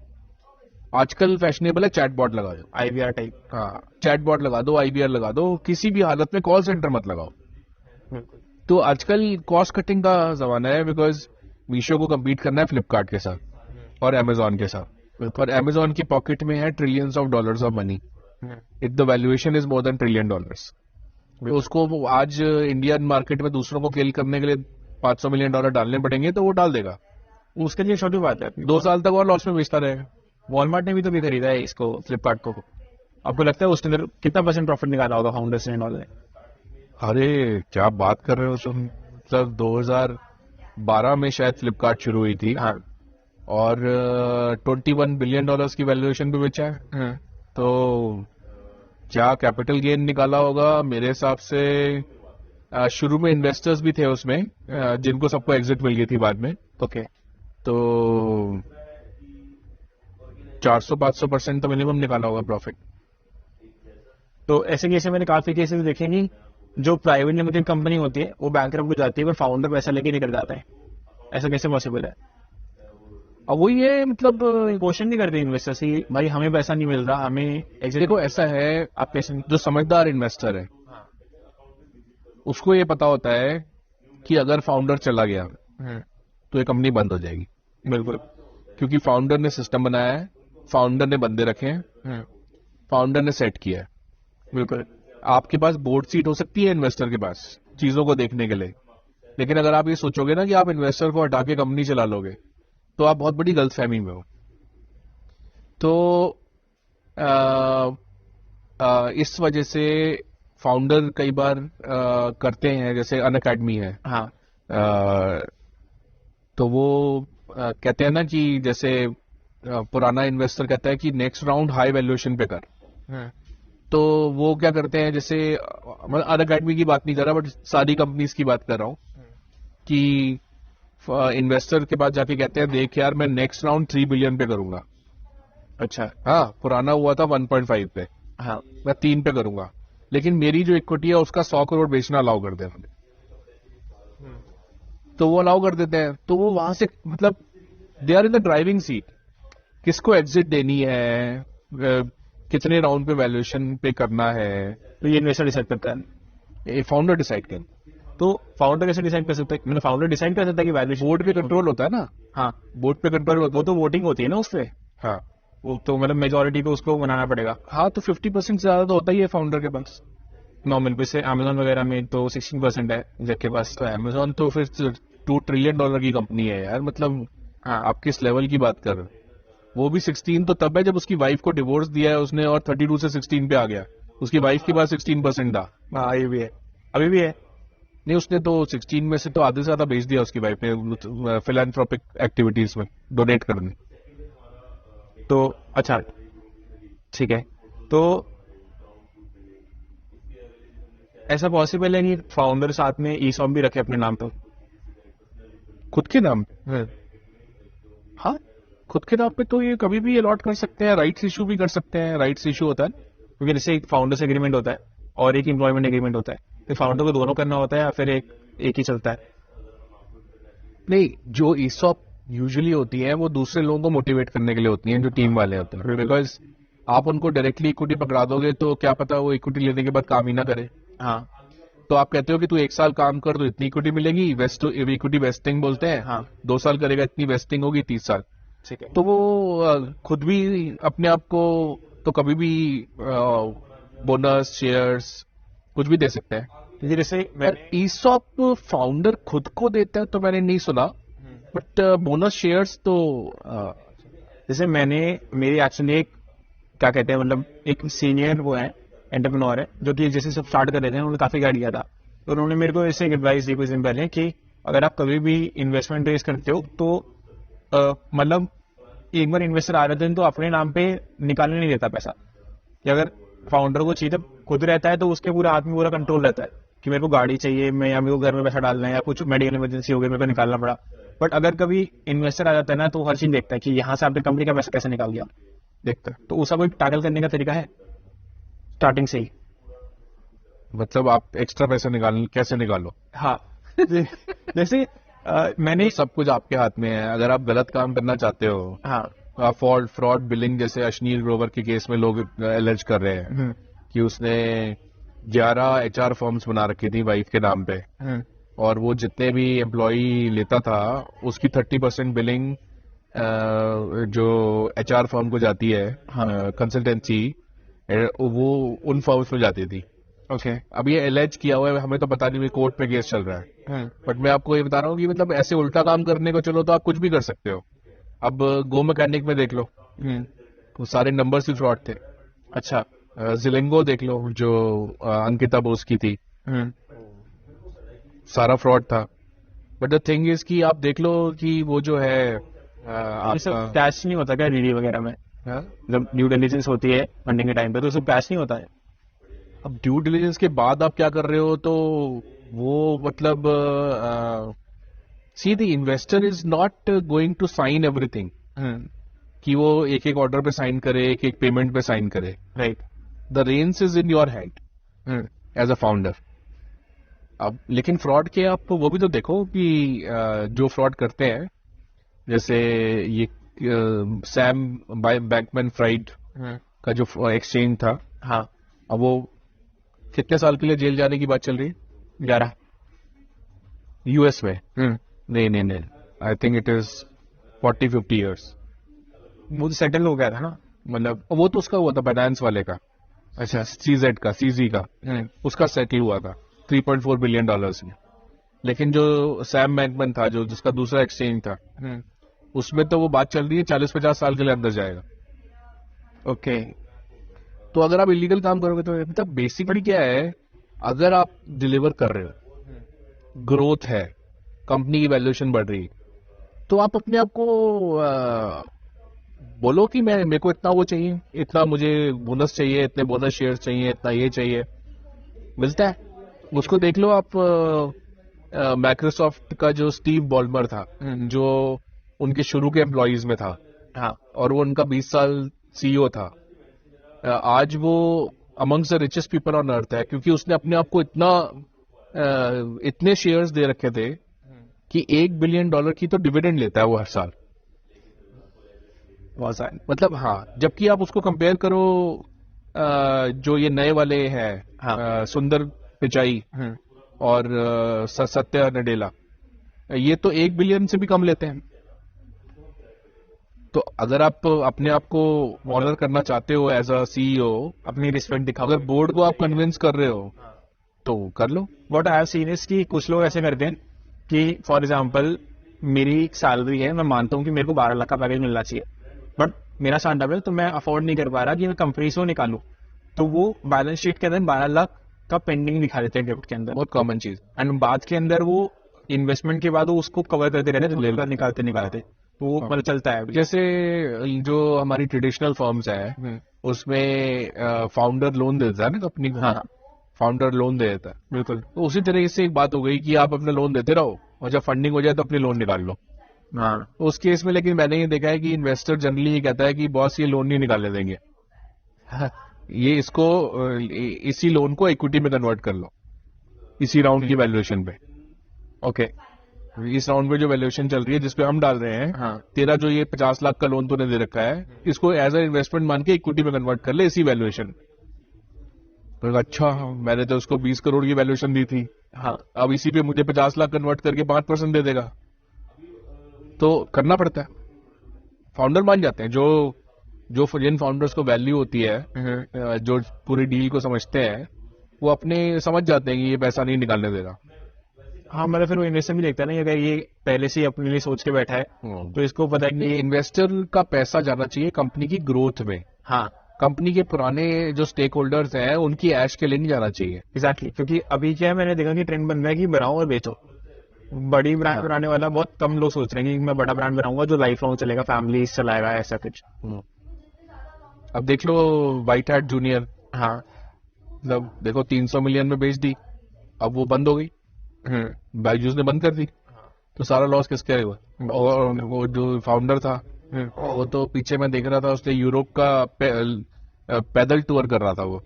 आजकल फैशनेबल है चैटबॉट लगा दो, IVR टाइप। हाँ, चैटबॉट लगा दो, IVR लगा दो, किसी भी हालत में कॉल सेंटर मत लगाओ। तो आजकल कॉस्ट कटिंग का जमाना है, बिकॉज मीशो को compete करना है फ्लिपकार्ट के साथ और अमेजोन के साथ, और अमेजोन की पॉकेट में है trillions of dollars of money. It the valuation is more than $1 trillion. तो उसको वो आज इंडियन मार्केट में दूसरों को खेल करने के लिए $500 मिलियन डालने पड़ेंगे, तो वो डाल देगा। उसके लिए छोटी बात है। 2 साल तक और लॉस में बेचता रहेगा। वॉलमार्ट ने भी तो भी खरीदा है इसको, फ्लिपकार्ट को। आपको लगता है उसके अंदर कितना % प्रॉफिट निकाला होगा फाउंडर्स ने और? अरे क्या बात कर रहे हो तुम, मतलब 2012 में शायद फ्लिपकार्ट शुरू हुई थी। हाँ। और $21 बिलियन की वैल्यूएशन पे बेचा है। तो क्या कैपिटल गेन निकाला होगा मेरे हिसाब से। शुरू में इन्वेस्टर्स भी थे उसमें, जिनको सबको एग्जिट मिल गई थी बाद में। ओके। तो 400-500% तो मिनिमम निकाला होगा प्रॉफिट। तो ऐसे केसेस मैंने काफी केसेस देखे कि जो प्राइवेट लिमिटेड कंपनी होती है वो बैंकरप्ट हो जाती है, पर फाउंडर पैसा लेके निकल जाता है। ऐसा कैसे पॉसिबल है? अब वही है, मतलब क्वेश्चन नहीं करते इन्वेस्टर से, भाई हमें पैसा नहीं मिल रहा, हमें एग्जिट। देखो ऐसा है, आप पैसे नहीं। जो समझदार इन्वेस्टर है उसको ये पता होता है कि अगर फाउंडर चला गया तो ये कंपनी बंद हो जाएगी। बिल्कुल। क्योंकि फाउंडर ने सिस्टम बनाया है, फाउंडर ने बंदे रखे हैं, फाउंडर ने सेट किया है। बिल्कुल। आपके पास बोर्ड सीट हो सकती है इन्वेस्टर के पास चीजों को देखने के लिए, लेकिन अगर आप ये सोचोगे ना कि आप इन्वेस्टर को हटा के कंपनी चला लोगे, तो आप बहुत बड़ी गलतफहमी में हो। तो इस वजह से फाउंडर कई बार करते हैं, जैसे अनअकैडमी है, हाँ तो वो कहते हैं ना कि जैसे पुराना इन्वेस्टर कहता है कि नेक्स्ट राउंड हाई वैल्यूएशन पे कर, तो वो क्या करते हैं, जैसे मैं अनअकैडमी की बात नहीं कर रहा, बट सारी कंपनीज की बात कर रहा हूँ कि इन्वेस्टर के पास जाके कहते हैं देख यार मैं नेक्स्ट राउंड 3 बिलियन पे करूंगा। अच्छा हाँ, पुराना हुआ था 1.5 पे, हाँ मैं 3 पे करूंगा, लेकिन मेरी जो इक्विटी है उसका 100 करोड़ बेचना अलाउ कर देना, तो वो अलाउ कर देते हैं। तो वो वहां से मतलब they are in the driving seat, किसको एग्जिट देनी है, कितने राउंड पे वैल्यूएशन पे करना है, तो ये इन्वेस्टर डिसाइड करता है। ये फाउंडर डिसाइड कर। तो फाउंडर कैसे डिसाइड कर सकता है? मतलब फाउंडर डिसाइड कर सकता है कि वैल्यूएशन बोर्ड पे कंट्रोल होता है ना, हाँ बोर्ड पे कंट्रोल होता वो तो वोटिंग होती है ना उस पे, है। हाँ वो तो मतलब मेजोरिटी पे उसको बनाना पड़ेगा। हाँ, तो 50% से ज्यादा तो होता ही है फाउंडर के पास। नॉर्मल पे से अमेजोन वगैरह में तो 16% है जैक के पास। तो अमेजोन तो फिर $2 ट्रिलियन की कंपनी है यार, मतलब हाँ आप किस लेवल की बात कर रहे हो। वो भी 16 तो तब है जब उसकी वाइफ को डिवोर्स दिया है उसने, और 32 से 16 पे आ गया। उसकी वाइफ के पास 16% था। हाँ ये भी है, अभी भी है। नहीं, उसने तो 16 में से तो आधे से ज्यादा बेच दिया उसकी वाइफ ने फिलैंथ्रोपिक एक्टिविटीज में डोनेट करने। तो अच्छा ठीक है, तो ऐसा पॉसिबल है नहीं फाउंडर साथ में ईसॉप भी रखे अपने नाम पर? खुद के नाम पे? हाँ, खुद के नाम पे तो ये कभी भी अलॉट कर सकते हैं, राइट्स इशू भी कर सकते हैं। राइट्स इशू होता है क्योंकि जैसे एक फाउंडर्स एग्रीमेंट होता है और एक एम्प्लॉयमेंट एग्रीमेंट होता है, तो फाउंडर को दोनों करना होता है या फिर एक ही चलता है? नहीं, जो ईसॉप यूजुअली होती है वो दूसरे लोगों को मोटिवेट करने के लिए होती हैं, जो टीम वाले होते हैं। बिकॉज आप उनको डायरेक्टली इक्विटी पकड़ा दोगे तो क्या पता वो इक्विटी लेने के बाद काम ही ना करे। हाँ तो आप कहते हो कि तू 1 साल काम कर तो इतनी इक्विटी मिलेगी, वेस्ट इक्विटी वेस्टिंग बोलते हैं। हाँ 2 साल करेगा इतनी वेस्टिंग होगी, 30 साल। ठीक है। तो वो खुद भी अपने आप को तो कभी भी बोनस, शेयर्स कुछ भी दे सकते हैं। जी जैसे ईसॉप फाउंडर खुद को देता है तो मैंने नहीं सुना, बट बोनस शेयर्स तो जैसे मेरी एक्चुअली एक क्या कहते हैं, मतलब एक सीनियर वो है एंटरप्रेन्योर है जो कि जैसे सब स्टार्ट कर रहे थे, उन्होंने काफी गाइड किया था। तो उन्होंने मेरे को ऐसे एडवाइस दी कुछ दिन पहले कि अगर आप कभी भी इन्वेस्टमेंट रेज करते हो तो मतलब एक बार इन्वेस्टर आ जाते हैं तो अपने नाम पे निकालने नहीं देता पैसा, कि अगर फाउंडर को चाहिए खुद रहता है तो उसके पूरे हाथ में पूरा कंट्रोल रहता है कि मेरे को गाड़ी चाहिए, मैं या मेरे को घर में पैसा डालना है या कुछ मेडिकल इमरजेंसी हो गई मेरे को निकालना पड़ा। बट अगर कभी इन्वेस्टर आ जाता है ना तो हर चीज देखता है कि यहाँ से आपने कंपनी का पैसा कैसे निकाल दिया, देखता है। तो उसका कोई टैकल करने का तरीका है स्टार्टिंग से ही? मतलब आप एक्स्ट्रा पैसा कैसे निकालो? हाँ जैसे मैंने सब कुछ आपके हाथ में है। अगर आप गलत काम करना चाहते हो, हाँ आप फ्रॉड बिलिंग जैसे अश्नील ग्रोवर के केस में लोग एलिज कर रहे हैं कि उसने 11 HR फर्म्स बना रखी थी वाइफ के नाम पे, और वो जितने भी एम्प्लॉय लेता था उसकी 30% बिलिंग जो HR फर्म को जाती है, कंसल्टेंसी, वो उन फर्म्स में जाती थी। ओके अब ये एलिज किया हुआ है, हमें तो पता नहीं, कोर्ट में केस चल रहा है। बट मैं आपको ये बता रहा हूँ कि मतलब ऐसे उल्टा काम करने को चलो तो आप कुछ भी कर सकते हो। अब गो मैकेनिक में देख लो, तो सारे नंबर्स ही फ्रॉड थे। अच्छा जिलेंगो देख लो जो अंकिता बोस की थी, सारा फ्रॉड था। बट द थिंग इज कि आप देख लो कि वो जो है सब कैश नहीं होता क्या DD वगैरह में? जब ड्यू डिलिजेंस होती है फंडिंग के टाइम पे तो सब कैश नहीं होता है। अब ड्यू डिलिजेंस के बाद आप क्या कर रहे हो, तो वो मतलब see the investor is not going to sign everything, कि वो एक एक ऑर्डर पे साइन करे, एक एक पेमेंट पे साइन करे। Right, the reins is in your hand as a founder. अब लेकिन फ्रॉड के आप वो भी तो देखो कि जो फ्रॉड करते हैं, जैसे ये सैम बैकमैन फ्राइड का जो एक्सचेंज था, हाँ अब वो कितने साल के लिए जेल जाने की बात चल रही है? 11 US में? नहीं, I think it is 40-50 years। वो तो सेटल हो गया था ना, मतलब वो तो उसका हुआ था फाइनेंस वाले का, अच्छा CZ का, CZ का, उसका सेटल हुआ था $3.4 बिलियन में। लेकिन जो सैम बैंकमैन था, जो जिसका दूसरा एक्सचेंज था, उसमें तो वो बात चल रही है 40-50 साल के लिए अंदर जाएगा। ओके। तो अगर आप इलीगल काम करोगे तो मतलब बेसिकली क्या है, अगर आप डिलीवर कर रहे हो, ग्रोथ है, कंपनी की वैल्यूएशन बढ़ रही है, तो आप अपने आप को बोलो कि मेरे को इतना वो चाहिए, इतना मुझे बोनस चाहिए, इतने बोनस शेयर चाहिए, इतना ये चाहिए, मिलता है। उसको देख लो आप, माइक्रोसॉफ्ट का जो स्टीव बॉलमर था, जो उनके शुरू के एम्प्लॉयज में था, हाँ, और वो उनका 20 साल सीईओ था, आज वो amongst the richest people on earth है, क्योंकि उसने अपने आप को इतने शेयर्स दे रखे थे कि $1 बिलियन की तो डिविडेंड लेता है वो हर साल। मतलब हाँ, जबकि आप उसको कंपेयर करो जो ये नए वाले हैं, हाँ, सुंदर पिचाई और सत्या नडेला, ये तो 1 बिलियन से भी कम लेते हैं। तो अगर आप अपने आप को ऑनर करना चाहते हो एज अ सीईओ, अपनी रिस्पेक्ट दिखाओ। अगर बोर्ड को आप कन्विंस कर रहे हो तो कर लो। What I have seen is कि कुछ लोग ऐसे करते हैं कि फॉर एग्जांपल मेरी सैलरी है, मैं मानता हूँ कि मेरे को 12 लाख का पैकेज मिलना चाहिए, बट मेरा स्टार्टअप है तो मैं अफोर्ड नहीं कर पा रहा कि मैं कंपनी से निकालूं, तो वो बैलेंस शीट के अंदर 12 लाख का पेंडिंग दिखा देते हैं डेबिट के अंदर, बहुत कॉमन चीज। एंड बाद के अंदर वो इन्वेस्टमेंट के बाद वो उसको कवर करते रहते हैं, तो निकालते तो वो मतलब चलता है। जैसे जो हमारी ट्रेडिशनल फर्म्स है, उसमें फाउंडर लोन देता है ना कंपनी को, हाँ, फाउंडर लोन दे देता है। बिल्कुल। तो उसी तरीके से एक बात हो गई कि आप अपने लोन देते रहो, और जब फंडिंग हो जाए तो अपनी लोन निकाल लो। हाँ, तो उस केस में लेकिन मैंने ये देखा है कि इन्वेस्टर जनरली ये कहता है कि बॉस ये लोन नहीं निकालने देंगे, ये इसको इसी लोन को इक्विटी में कन्वर्ट कर लो इसी राउंड की वैल्यूएशन पे। ओके। इस राउंड में जो वैल्यूएशन चल रही है जिसपे हम डाल रहे हैं, हाँ, तेरा जो ये 50 लाख का लोन तूने दे रखा है, इसको एज अ इन्वेस्टमेंट मान के इक्विटी में कन्वर्ट कर ले इसी वैल्यूएशन। तो अच्छा, मैंने तो उसको 20 करोड़ की वैल्यूएशन दी थी, हाँ, अब इसी पे मुझे 50 लाख कन्वर्ट करके 5% दे देगा, तो करना पड़ता है। फाउंडर मान जाते हैं, जो जिन फाउंडर्स को वैल्यू होती है, जो पूरी डील को समझते हैं, वो अपने समझ जाते हैं कि ये पैसा नहीं निकालने देगा। हाँ, मतलब फिर वो इन्वेस्टर भी देखता है ना, अगर ये पहले से ही अपने लिए सोच के बैठा है तो इसको पता है कि इन्वेस्टर का पैसा जाना चाहिए कंपनी की ग्रोथ में। हाँ, कंपनी के पुराने जो स्टेक होल्डर्स हैं उनकी ऐश के लिए नहीं जाना चाहिए। एग्जैक्टली, क्योंकि अभी क्या है, मैंने देखा कि ट्रेंड बन रहा है कि बनाओ और बेचो। बड़ी ब्रांड बनाने वाला बहुत कम लोग सोच रहे हैं कि मैं बड़ा ब्रांड बनाऊंगा जो लाइफ लॉन्ग चलेगा, फैमिली चलाएगा, ऐसा कुछ। अब देख लो व्हाइट हैट जूनियर, हाँ, मतलब देखो 300 मिलियन में बेच दी, अब वो बंद हो गई, बायजूस ने बंद कर दी, तो सारा लॉस किसका हुआ? और वो जो फाउंडर था, वो तो पीछे मैं देख रहा था, उसने यूरोप का पैदल टूर कर रहा था वो,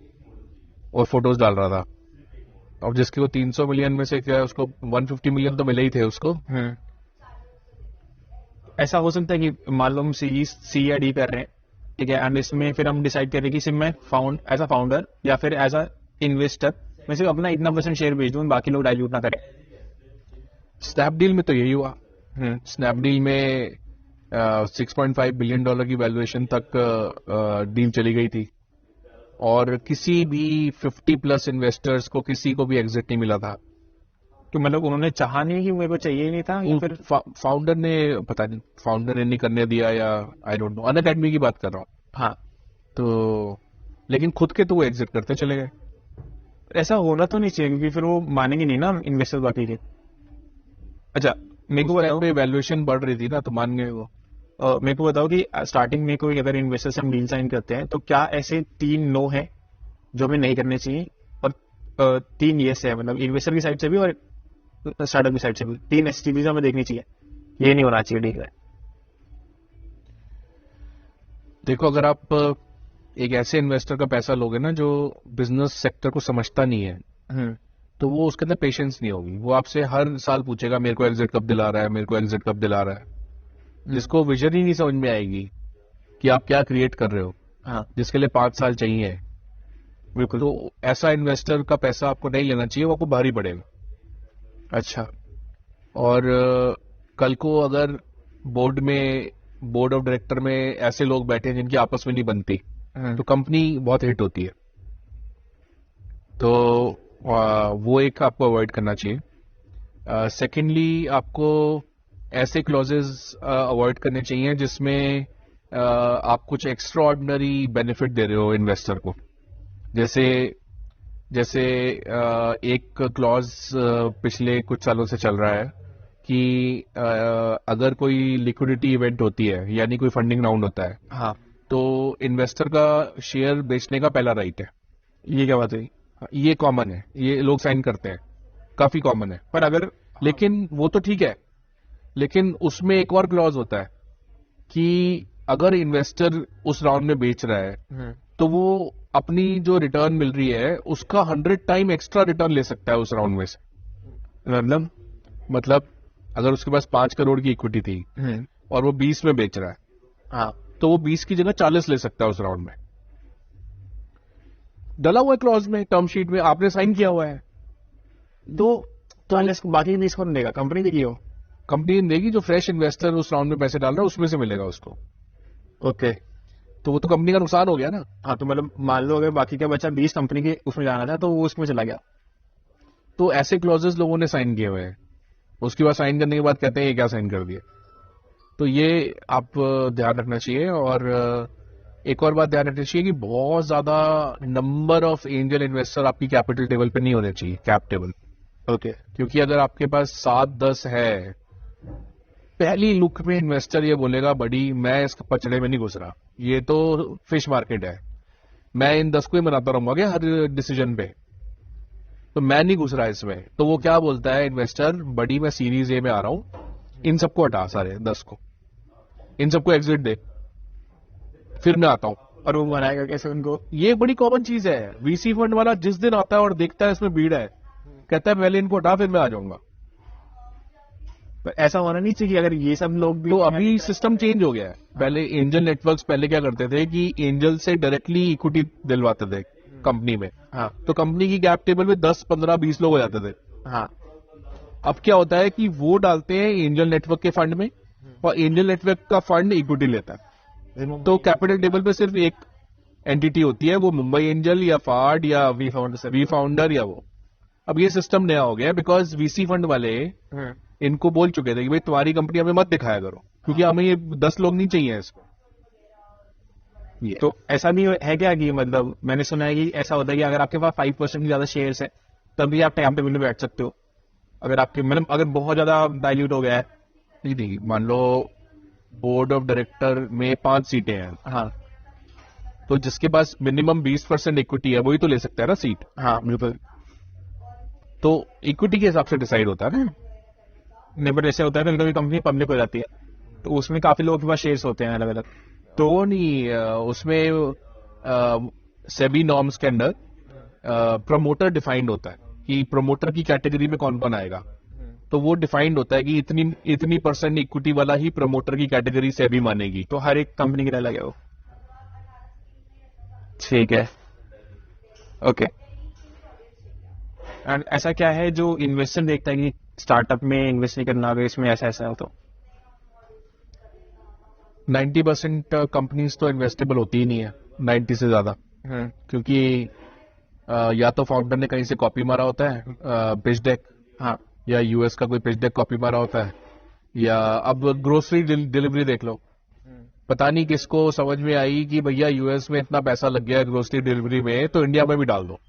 और फोटोज डाल रहा था। अब जिसके वो 300 मिलियन में से क्या है, उसको 150 मिलियन तो मिले ही थे उसको। ऐसा हो सकता है कि मान लो हम सी या डी कर रहे हैं, ठीक है, एंड इसमें फिर हम डिसाइड करें कि सिर्फ मैं एज अ फाउंडर या फिर एज अ इन्वेस्टर मैं सिर्फ अपना इतना % शेयर बेच दूं, बाकी लोग डाइल्यूट ना करें। स्नैपडील में तो यही हुआ। स्नैपडील में 6.5 बिलियन डॉलर की वैल्यूएशन तक डील चली गई थी, और किसी भी 50+ इन्वेस्टर्स को किसी को भी एग्जिट नहीं मिला था। तो मतलब उन्होंने चाहा नहीं कि मेरे को चाहिए ही नहीं था, या फिर फाउंडर ने, पता नहीं फाउंडर ने नहीं करने दिया, या आई डोंट नो, अनअकैडमी की बात कर रहा हूँ। हाँ, तो लेकिन खुद के तो वो एग्जिट करते चले गए। ऐसा होना तो नहीं चाहिए, क्योंकि फिर वो मानेंगे नहीं ना इन्वेस्टर बाकी के। अच्छा, मेरे को बताओ, वैल्यूएशन बढ़ रही थी ना, तो मान गए वो। मेरे को बताओ कि स्टार्टिंग में कोई अगर इन्वेस्टर से हम डील साइन करते हैं तो क्या ऐसे 3 नो है जो हमें नहीं करने चाहिए, और 3 येस है, मतलब इन्वेस्टर की साइड से भी और स्टार्टअप की साइड से भी 3 ऐसी चीजें हमें देखनी चाहिए, ये नहीं होना चाहिए डील है। देखो, अगर आप एक ऐसे इन्वेस्टर का पैसा लोगे ना जो बिजनेस सेक्टर को समझता नहीं है, तो वो उसके अंदर पेशेंस नहीं होगी। वो आपसे हर साल पूछेगा मेरे को एग्जिट कब दिला रहा है, मेरे को एग्जिट कब दिला रहा है, जिसको विजन ही नहीं समझ में आएगी कि आप क्या क्रिएट कर रहे हो। हाँ, जिसके लिए 5 साल चाहिए, बिल्कुल। तो ऐसा इन्वेस्टर का पैसा आपको नहीं लेना चाहिए, वो आपको भारी पड़ेगा। अच्छा, और कल को अगर बोर्ड ऑफ डायरेक्टर में ऐसे लोग बैठे हैं जिनकी आपस में नहीं बनती, तो कंपनी बहुत हिट होती है। तो वो एक आपको अवॉइड करना चाहिए। सेकेंडली आपको ऐसे क्लॉजेस अवॉइड करने चाहिए जिसमें आप कुछ एक्स्ट्रा ऑर्डिनरी बेनिफिट दे रहे हो इन्वेस्टर को। जैसे जैसे एक क्लॉज पिछले कुछ सालों से चल रहा है कि अगर कोई लिक्विडिटी इवेंट होती है यानी कोई फंडिंग राउंड होता है, हाँ, तो इन्वेस्टर का शेयर बेचने का पहला राइट है। ये क्या बात हुई? ये कॉमन है, ये लोग साइन करते हैं, काफी कॉमन है। पर अगर लेकिन वो तो ठीक है, लेकिन उसमें एक और क्लॉज होता है कि अगर इन्वेस्टर उस राउंड में बेच रहा है तो वो अपनी जो रिटर्न मिल रही है उसका 100 टाइम एक्स्ट्रा रिटर्न ले सकता है उस राउंड में से। मतलब अगर उसके पास 5 करोड़ की इक्विटी थी और वो 20 में बेच रहा है, हाँ, तो वो 20 की जगह 40 ले सकता है उस राउंड में। डला हुआ है क्लॉज में, टर्म शीट में, आपने साइन किया हुआ है। तो इसको बाकी नहीं कौन देगा? कंपनी देगी हो? कंपनी देगी, जो फ्रेश इन्वेस्टर उस राउंड में पैसे डाल रहा है उसमें से मिलेगा उसको। ओके। तो वो तो कंपनी का नुकसान हो गया ना। हाँ, तो मतलब मान लो अगर बाकी का बच्चा 20 कंपनी के उसमें जाना था तो वो उसमें चला गया। तो ऐसे क्लॉजेस लोगों ने साइन किए हुए हैं, उसके बाद साइन करने के बाद कहते हैं ये क्या साइन कर दिया। तो ये आप ध्यान रखना चाहिए। और एक और बात ध्यान रखनी चाहिए कि बहुत ज्यादा नंबर ऑफ एंजल इन्वेस्टर आपकी कैपिटल टेबल पे नहीं होने चाहिए, कैप टेबल। ओके। क्योंकि अगर आपके पास 7-10 है, पहली लुक में इन्वेस्टर ये बोलेगा बड़ी मैं इस पचड़े में नहीं घुस रहा, ये तो फिश मार्केट है, मैं इन 10 को ही मनाता रहूंगा क्या हर डिसीजन पे, तो मैं नहीं घुस रहा इसमें। तो वो क्या बोलता है इन्वेस्टर, बड़ी मैं सीरीज ए में आ रहा हूं, इन सबको हटा, सारे 10 को, इन सबको एग्जिट दे, फिर मैं आता हूं। और वो बनाएगा कैसे उनको? ये बड़ी कॉमन चीज है। वीसी फंड वाला जिस दिन आता है और देखता है इसमें भीड़ है, कहता है पहले इनको हटा फिर मैं आ जाऊंगा। पर ऐसा होना नहीं चाहिए कि अगर ये सब लोग भी तो अभी सिस्टम चेंज हो गया है। पहले एंजल नेटवर्क्स पहले क्या करते थे कि एंजल से डायरेक्टली इक्विटी दिलवाते थे कंपनी में। हाँ, तो कंपनी की कैप टेबल में 10, 15, 20 लोग हो जाते थे। हाँ, अब क्या होता है कि वो डालते हैं एंजल नेटवर्क के फंड में और एंजल नेटवर्क का फंड इक्विटी लेता है। तो कैपिटल टेबल पे सिर्फ एक एंटिटी होती है, वो मुंबई एंजल या फार्ड या वी फाउंडर या वो। अब ये सिस्टम नया हो गया बिकॉज वीसी फंड वाले इनको बोल चुके थे कि भाई तुम्हारी कंपनी हमें मत दिखाया करो, क्योंकि हमें ये 10 लोग नहीं चाहिए इसको। तो ऐसा भी है क्या कि मतलब मैंने सुना है कि ऐसा होता है कि अगर आपके पास 5% से ज्यादा शेयर्स है तभी आप कैप टेबल में बैठ सकते हो। अगर आपके मतलब अगर बहुत ज्यादा डाइल्यूट हो गया है, नहीं, मान लो बोर्ड ऑफ डायरेक्टर में 5 सीटें हैं, हाँ, तो जिसके पास मिनिमम 20% इक्विटी है वही तो ले सकता है ना सीट। हाँ, बिल्कुल। तो इक्विटी के हिसाब से डिसाइड होता है ना। नहीं, बट ऐसे होता है कभी कभी कंपनी पब्लिक हो जाती है तो उसमें काफी लोगों के पास शेयर्स होते हैं अलग अलग। तो वो नहीं, उसमें सेबी नॉर्म्स के अंदर प्रमोटर डिफाइंड होता है कि प्रमोटर की कैटेगरी में कौन कौन आएगा। तो वो डिफाइंड होता है कि इतनी परसेंट इक्विटी वाला ही प्रमोटर की कैटेगरी सेबी मानेगी। तो हर एक कंपनी के लिए अलग है वो। ठीक है, ओके। एंड ऐसा क्या है जो इन्वेस्टर देखता है कि स्टार्टअप में इन्वेस्ट नहीं करना, अगर इसमें ऐसा ऐसा हो तो? 90% कंपनीज तो इन्वेस्टेबल होती ही नहीं है, 90 से ज्यादा। क्योंकि या तो फाउंडर ने कहीं से कॉपी मारा होता है पिच डेक, हाँ, या यूएस का कोई पिच डेक कॉपी मारा होता है, या अब ग्रोसरी डिलीवरी देख लो, पता नहीं किसको समझ में आई कि भैया यूएस में इतना पैसा लग गया है ग्रोसरी डिलीवरी में, तो इंडिया में भी डाल दो।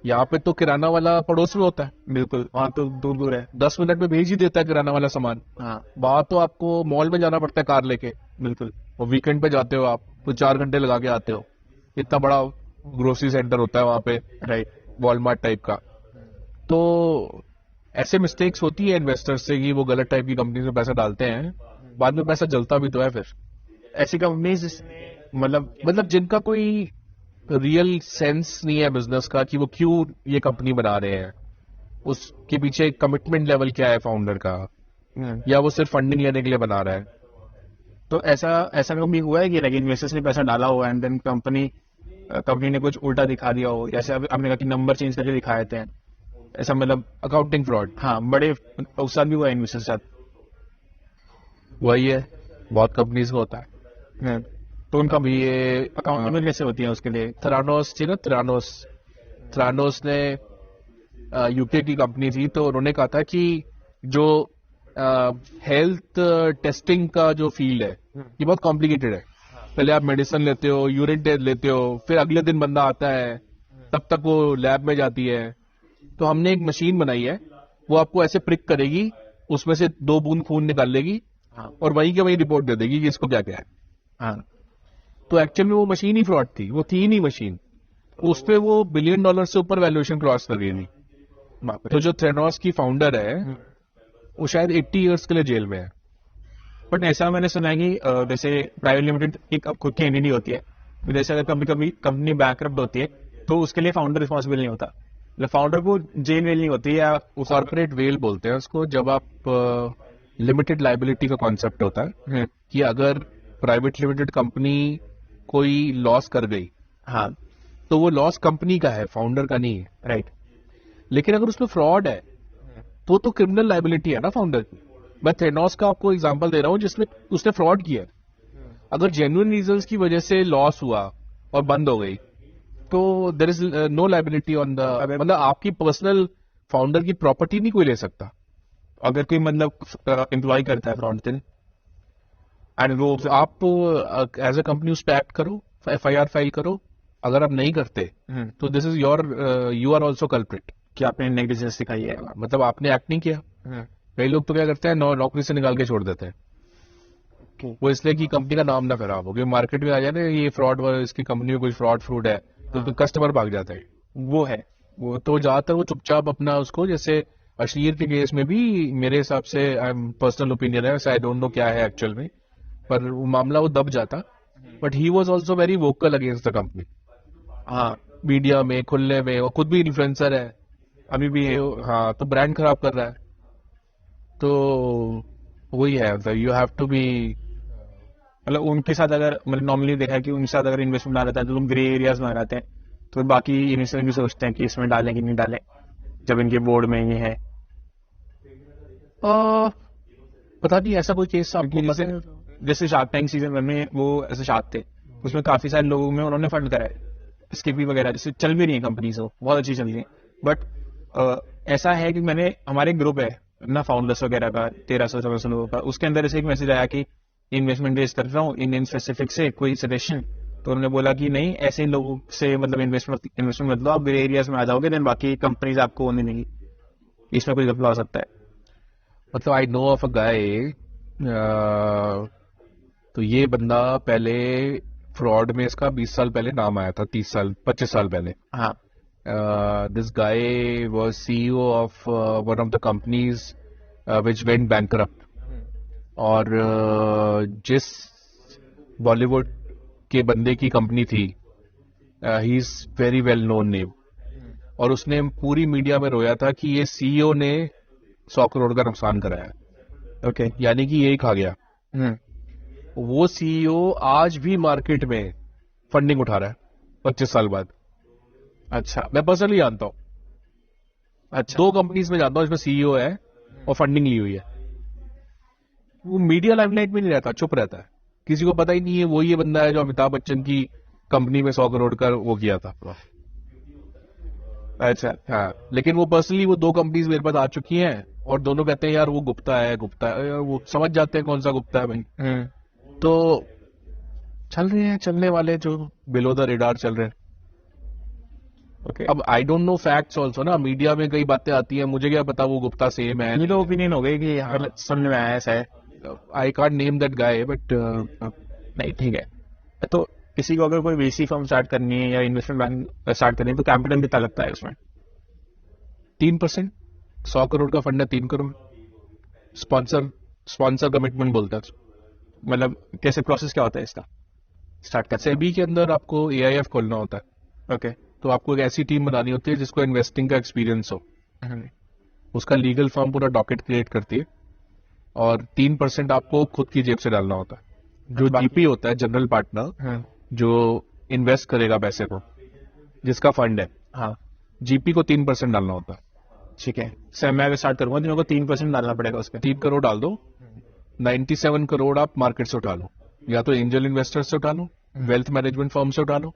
यहाँ पे तो किराना वाला पड़ोस में होता है, बिल्कुल, वहां तो दूर दूर है, 10 मिनट में भेज ही देता है किराना वाला सामान। हाँ, वहां तो आपको मॉल में जाना पड़ता है कार लेके, बिल्कुल। और वीकेंड पे जाते हो आप तो 4 घंटे लगा के आते हो। इतना बड़ा ग्रोसरी सेंटर होता है वहां पे, राइट, वॉलमार्ट टाइप का। तो ऐसे मिस्टेक्स होती है इन्वेस्टर्स से कि वो गलत टाइप की कंपनी में पैसा डालते हैं, बाद में पैसा जलता भी तो है। फिर ऐसी कंपनीज मतलब जिनका कोई रियल सेंस नहीं है बिजनेस का कि वो क्यों ये कंपनी बना रहे हैं, उसके पीछे कमिटमेंट लेवल क्या है फाउंडर का, या वो सिर्फ फंडिंग लेने के लिए बना रहा है। तो ऐसा कभी हुआ है कि लाइक इन्वेस्टर्स ने पैसा डाला हुआ एंड देन कंपनी ने कुछ उल्टा दिखा दिया हो, जैसे आपने कहा कि नंबर चेंज करके दिखाए थे, ऐसा मतलब अकाउंटिंग फ्रॉड? हाँ, बड़े उस साथ भी हुआ इन्वेस्टर साथ। वही है, बहुत कंपनीज को होता है। तो उनका अभी ये अकाउंटिंग कैसे होती है उसके लिए? थ्रानोस थी ना, थ्रानोस ने यूके की कंपनी थी, तो उन्होंने कहा था कि जो हेल्थ टेस्टिंग का जो फील्ड है ये बहुत कॉम्प्लिकेटेड है। पहले आप मेडिसिन लेते हो, यूरिन टेस्ट लेते हो, फिर अगले दिन बंदा आता है, तब तक वो लैब में जाती है। तो हमने एक मशीन बनाई है, वो आपको ऐसे प्रिक करेगी, उसमें से 2 बूंद खून निकाल लेगी और वहीं के वहीं रिपोर्ट दे देगी कि इसको क्या क्या है। हाँ, तो एक्चुअल में वो मशीन ही फ्रॉड थी, वो थी नहीं मशीन। उस पे वो $1 बिलियन से ऊपर वैल्यूएशन क्रॉस कर गई थी। तो जो थ्रेनोस की फाउंडर है वो शायद 80 इयर्स के लिए जेल में है। बट ऐसा मैंने सुना है कि जैसे प्राइवेट लिमिटेड एक खुद की एंटिटी होती है, तो जैसे अगर कभी कभी कंपनी बैंकरप्ट होती है तो उसके लिए फाउंडर रिस्पॉन्सिबल नहीं होता, मतलब फाउंडर को जेल वेल नहीं होती या कॉर्पोरेट वेल बोलते हैं उसको, जब आप लिमिटेड लाइबिलिटी का कॉन्सेप्ट होता है कि अगर प्राइवेट लिमिटेड कंपनी कोई लॉस कर गई, हाँ तो वो लॉस कंपनी का है, फाउंडर का नहीं है। राइट। लेकिन अगर उसमें फ्रॉड है तो क्रिमिनल लाइबिलिटी है ना फाउंडर की। मैं थेनोस का आपको एग्जांपल दे रहा हूं जिसमें उसने फ्रॉड किया है। अगर जेन्युइन रीजंस की वजह से लॉस हुआ और बंद हो गई तो there is no liability on the, मतलब आपकी पर्सनल फाउंडर की प्रॉपर्टी नहीं कोई ले सकता। अगर कोई मतलब एम्प्लॉय करता है फ्रॉड दिन एंड वो आप एज अ कंपनी उस पर एक्ट करो, FIR फाइल करो। अगर आप नहीं करते तो this is your, you are also culprit कि आपने नेग्लिजेंस दिखाई है, मतलब आपने एक्ट नहीं किया। कई लोग तो क्या करते हैं, नौकरी से निकाल के छोड़ देते हैं वो इसलिए कि कंपनी का नाम ना खराब हो, क्योंकि मार्केट में आ जाए ना ये फ्रॉड, इसकी कंपनी में कोई फ्रूड है तो कस्टमर भाग जाता है। वो है वो तो ज्यादातर वो चुपचाप अपना उसको, जैसे अश्लीर के केस में भी मेरे हिसाब से, पर्सनल ओपिनियन है, आई डोंट नो क्या है एक्चुअल में, पर वो मामला वो दब जाता। But he was also very vocal against the company, हाँ मीडिया में, खुलने में, और खुद भी इन्फ्लुएंसर है अभी भी। हाँ, तो ब्रांड खराब कर रहा है। तो वही है, यू हैव टू बी, मतलब उनके साथ अगर मतलब नॉर्मली देखा है कि उनके साथ अगर इन्वेस्टमेंट आ जाता है तो लोग ग्रे एरियाज में आ जाते हैं, तो बाकी इन्वेस्टर भी सोचते हैं कि इसमें डालें कि नहीं डालें, जब इनके बोर्ड में ये है। पता नहीं ऐसा कोई केस आपको पता है? जैसे शार्क टैंक सीजन 1 में वो ऐसे शार्क थे, उसमें काफी सारे लोगों में उन्होंने फंड करा है, स्किपी वगैरह, जिससे चल भी रही है कंपनी, से बहुत अच्छी चल रही है। बट ऐसा है कि मैंने, हमारे ग्रुप है ना फाउंडर्स वगैरह का 1300-1400 लोगों का, उसके अंदर ऐसे एक मैसेज आया कि इन्वेस्टमेंट रेज कर रहा हूँ इन स्पेसिफिक से, कोई सजेशन। तो उन्होंने बोला कि नहीं, ऐसे इन लोगों से मतलब इन्वेस्टमेंट मतलब आप ग्रे एरियाज में आ जाओगे, देन बाकी कंपनीज आपको होने देंगी, इसमें कुछ घपला हो सकता है। मतलब आई नो ऑफ अ गाय, तो ये बंदा पहले फ्रॉड में इसका 20 साल पहले नाम आया था, 30 साल 25 साल पहले। हाँ, this guy was CEO of one of the companies which went bankrupt, और जिस बॉलीवुड के बंदे की कंपनी थी, he is very well known name, और उसने पूरी मीडिया में रोया था कि ये CEO ने 100 करोड़ का नुकसान कराया, ओके, यानी कि यही खा गया। वो CEO आज भी मार्केट में फंडिंग उठा रहा है 25 साल बाद। अच्छा, मैं पर्सनली जानता हूँ, अच्छा, 2 कंपनीज में जानता हूँ इसमें CEO है और फंडिंग ली हुई है। वो मीडिया लाइमलाइट में नहीं रहता, चुप रहता है, किसी को पता ही नहीं है वो ये बंदा है जो अमिताभ बच्चन की कंपनी में 100 करोड़ का वो किया था। अच्छा, हाँ, लेकिन वो पर्सनली वो 2 कंपनीज मेरे पास आ चुकी हैं और दोनों कहते हैं यार वो गुप्ता है, गुप्ता है। यार वो समझ जाते हैं कौन सा गुप्ता है भाई। तो चल रहे हैं, चलने वाले जो बिलो द रेडार चल रहे हैं। ओके। अब I don't know facts also ना, मीडिया में कई बातें आती हैं, मुझे क्या पता वो गुप्ता सेम है। ये तो ओपिनियन हो गई कि हाँ सुनने में आया ऐसा है। I can't name that guy, but नहीं, ठीक है। तो किसी को अगर कोई VC फर्म स्टार्ट करनी है या इन्वेस्टमेंट बैंक स्टार्ट करनी है तो कैपिटल कितना लगता है उसमें? 3%, 100 करोड़ का फंड है, 3 करोड़ स्पॉन्सर कमिटमेंट बोलता है। मतलब कैसे, प्रोसेस क्या होता है इसका स्टार्ट करते सेबी के अंदर आपको AIF खोलना होता है। ओके, तो आपको एक ऐसी टीम बनानी होती है जिसको इन्वेस्टिंग का एक्सपीरियंस हो। उसका लीगल फर्म पूरा डॉकेट क्रिएट करती है और 3% आपको खुद की जेब से डालना होता है। जो GP होता है, जनरल पार्टनर, जो इन्वेस्ट करेगा पैसे को, जिसका फंड है, हाँ GP को 3% डालना होता है। ठीक है। सर मैं अगर स्टार्ट करूंगा तो मेरे को 3% डालना पड़ेगा उसके। 3 करोड़ डाल दो, 97 करोड़ आप मार्केट से उठा लो, या तो एंजल इन्वेस्टर से उठा लो, वेल्थ मैनेजमेंट फर्म से उठा लो,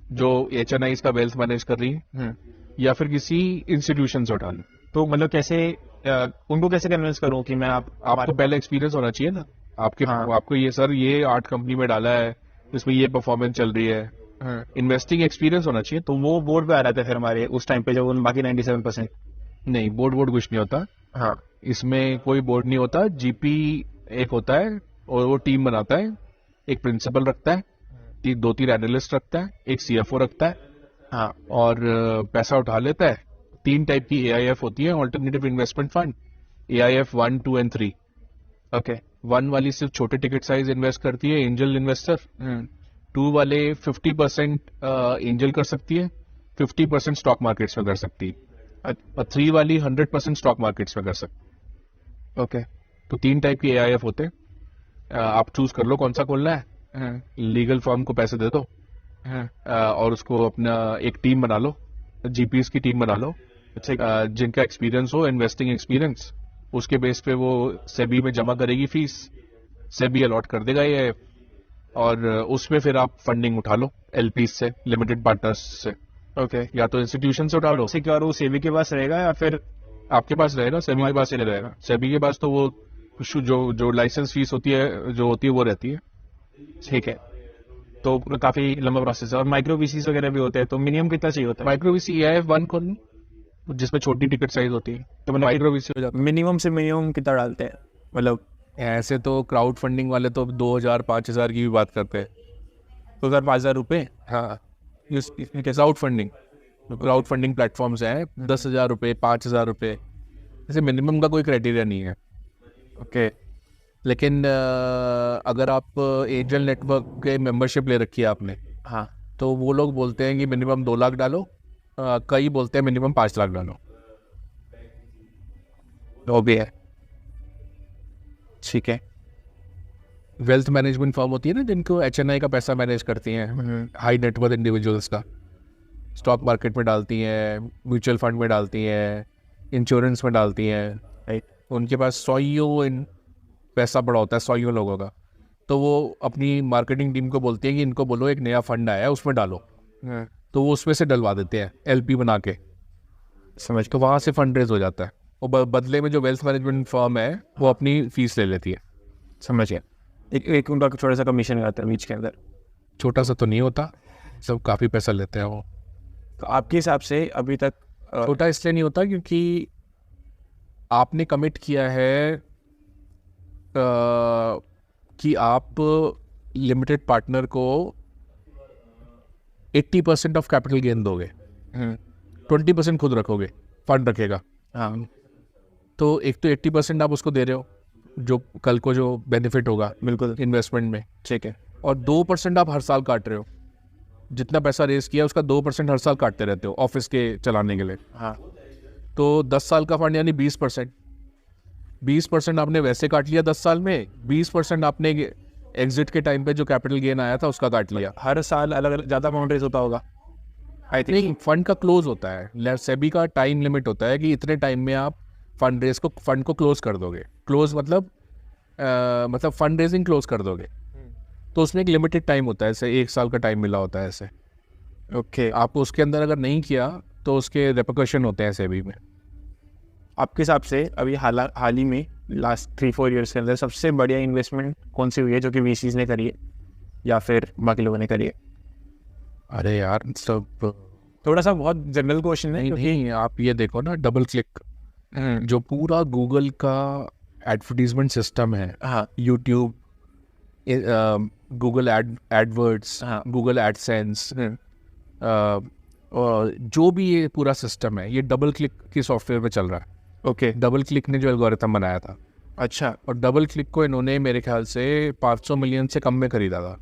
जो HNI का वेल्थ मैनेज कर रही है, या फिर किसी इंस्टीट्यूशन से उठा लूं। तो मतलब कैसे उनको कैसे कन्विंस करूं कि मैं आपको पहले एक्सपीरियंस होना चाहिए ना आपके। हाँ। आपको ये सर ये आर्ट कंपनी में डाला है, इसमें ये परफॉर्मेंस चल रही है, इन्वेस्टिंग एक्सपीरियंस होना चाहिए। तो वो बोर्ड पे आ रहे थे फिर हमारे उस टाइम पे जब उन बाकी 97%। नहीं, बोर्ड कुछ नहीं होता। हाँ, इसमें कोई बोर्ड नहीं होता। जीपी एक होता है और वो टीम बनाता है, एक प्रिंसिपल रखता है, 2-3 एनालिस्ट रखता है, एक सीएफओ रखता है। हाँ, और पैसा उठा लेता है। 3 टाइप की एआईएफ होती है, alternative investment fund, AIF 1, 2 and 3। Okay. 1 वाली सिर्फ छोटे टिकट साइज इन्वेस्ट करती है, एंजल इन्वेस्टर। 2 वाले 50% एंजल कर सकती है, 50% स्टॉक मार्केट्स में कर सकती है, और 3 वाली 100% स्टॉक मार्केट्स में कर सकती। ओके। तो 3 टाइप की एआईएफ होते हैं। आप चूज कर लो कौन सा खोलना है। लीगल फर्म को पैसे दे दो, और उसको अपना एक टीम बना लो, जीपीएस की टीम बना लो, जिनका एक्सपीरियंस हो, इन्वेस्टिंग एक्सपीरियंस। उसके बेस पे वो सेबी में जमा करेगी फीस, सेबी अलॉट कर देगा ये, और उसमें फिर आप फंडिंग उठा लो एलपी से, लिमिटेड पार्टनर्स से। ओके। या तो इंस्टीट्यूशन से उठा लो। सिक्योर वो सेबी के पास रहेगा या फिर आपके पास रहेगा, सेबी के पास नहीं रहेगा। सेबी के पास तो वो जो लाइसेंस फीस होती है वो रहती है। ठीक है। तो काफी लंबा प्रोसेस है। और माइक्रो वीसीज वगैरह भी होते हैं, तो मिनिमम कितना चाहिए होता है? माइक्रो वीसी एआईएफ 1 खोलनी, जिसमें छोटी टिकट साइज होती है, तो मतलब माइक्रो वीसी हो जाता है। मिनिमम से मिनिमम कितना डालते हैं मतलब? ऐसे तो क्राउड फंडिंग वाले तो 2000-5000 की भी बात करते हैं। 2000-5000 रुपये? हाँ, इसमें क्राउड फंडिंग प्लेटफॉर्म्स हैं, 10,000 रुपये, 5,000 रुपये, ऐसे मिनिमम का कोई क्राइटेरिया नहीं है। ओके। लेकिन अगर आप एंजल नेटवर्क के मेंबरशिप ले रखी है आपने, हाँ, तो वो लोग बोलते हैं कि मिनिमम 2 लाख डालो, कई बोलते हैं मिनिमम 5 लाख डालो। वो भी है। ठीक है। वेल्थ मैनेजमेंट फर्म होती है ना, जिनको एचएनआई का पैसा मैनेज करती हैं, हाई नेटवर्थ इंडिविजुअल्स का, स्टॉक मार्केट में डालती हैं, म्यूचुअल फंड में डालती हैं, इंश्योरेंस में डालती हैं, राइट। उनके पास 100 पैसा पड़ा होता है, 100 लोगों का। तो वो अपनी मार्केटिंग टीम को बोलती है कि इनको बोलो एक नया फंड आया है उसमें डालो, तो वो उसमें से डलवा देते हैं एलपी बना के, समझ। तो वहाँ से फंड रेज हो जाता है। और बदले में जो वेल्थ मैनेजमेंट फर्म है वो अपनी फीस ले लेती है। समझ गया। एक उनका छोटा सा कमीशन आता है बीच के अंदर। छोटा सा तो नहीं होता, सब काफ़ी पैसा लेते हैं वो। तो आपके हिसाब से अभी तक छोटा इसलिए नहीं होता क्योंकि आपने कमिट किया है कि आप लिमिटेड पार्टनर को 80% ऑफ कैपिटल गेन दोगे, 20% खुद रखोगे, फंड रखेगा। हाँ, तो एक तो 80% आप उसको दे रहे हो, जो कल को जो बेनिफिट होगा बिल्कुल। इन्वेस्टमेंट में, ठीक है। और 2% आप हर साल काट रहे हो। जितना पैसा रेस किया उसका 2% हर साल काटते रहते हो ऑफिस के चलाने के लिए। हाँ, तो 10 साल का फंड यानी 20%। 20% आपने वैसे काट लिया 10 साल में, 20% आपने एग्जिट के टाइम पे जो कैपिटल गेन आया था उसका काट लिया। हर साल अलग अलग ज़्यादा अमाउंट रेज होता होगा आई थिंक। नहीं, फंड का क्लोज होता है, सेबी का टाइम लिमिट होता है कि इतने टाइम में आप फंड को क्लोज कर दोगे। क्लोज मतलब फंड रेजिंग क्लोज कर दोगे, तो उसमें एक लिमिटेड टाइम होता है, ऐसे 1 साल का टाइम मिला होता है ऐसे। ओके। आपको उसके अंदर अगर नहीं किया तो उसके रेपरकशन होते हैं सेबी में। आपके हिसाब से अभी हाल ही में लास्ट 3-4 ईयर्स के अंदर सबसे बढ़िया इन्वेस्टमेंट कौन सी हुई है जो कि वीसीज ने करी है या फिर बाकी लोगों ने करी है? अरे यार, सब थोड़ा सा बहुत जनरल क्वेश्चन है। नहीं, आप ये देखो ना, डबल क्लिक, जो पूरा गूगल का एडवर्टीजमेंट सिस्टम है, हाँ, यूट्यूब, गूगल एडवर्ड्स, हाँ, गूगल एडसेंस, जो भी ये पूरा सिस्टम है, ये डबल क्लिक की सॉफ्टवेयर में चल रहा है। ओके। डबल क्लिक ने जो एल्गोरिथम बनाया था, अच्छा। और डबल क्लिक को इन्होंने मेरे ख्याल से 500 मिलियन से कम में खरीदा था।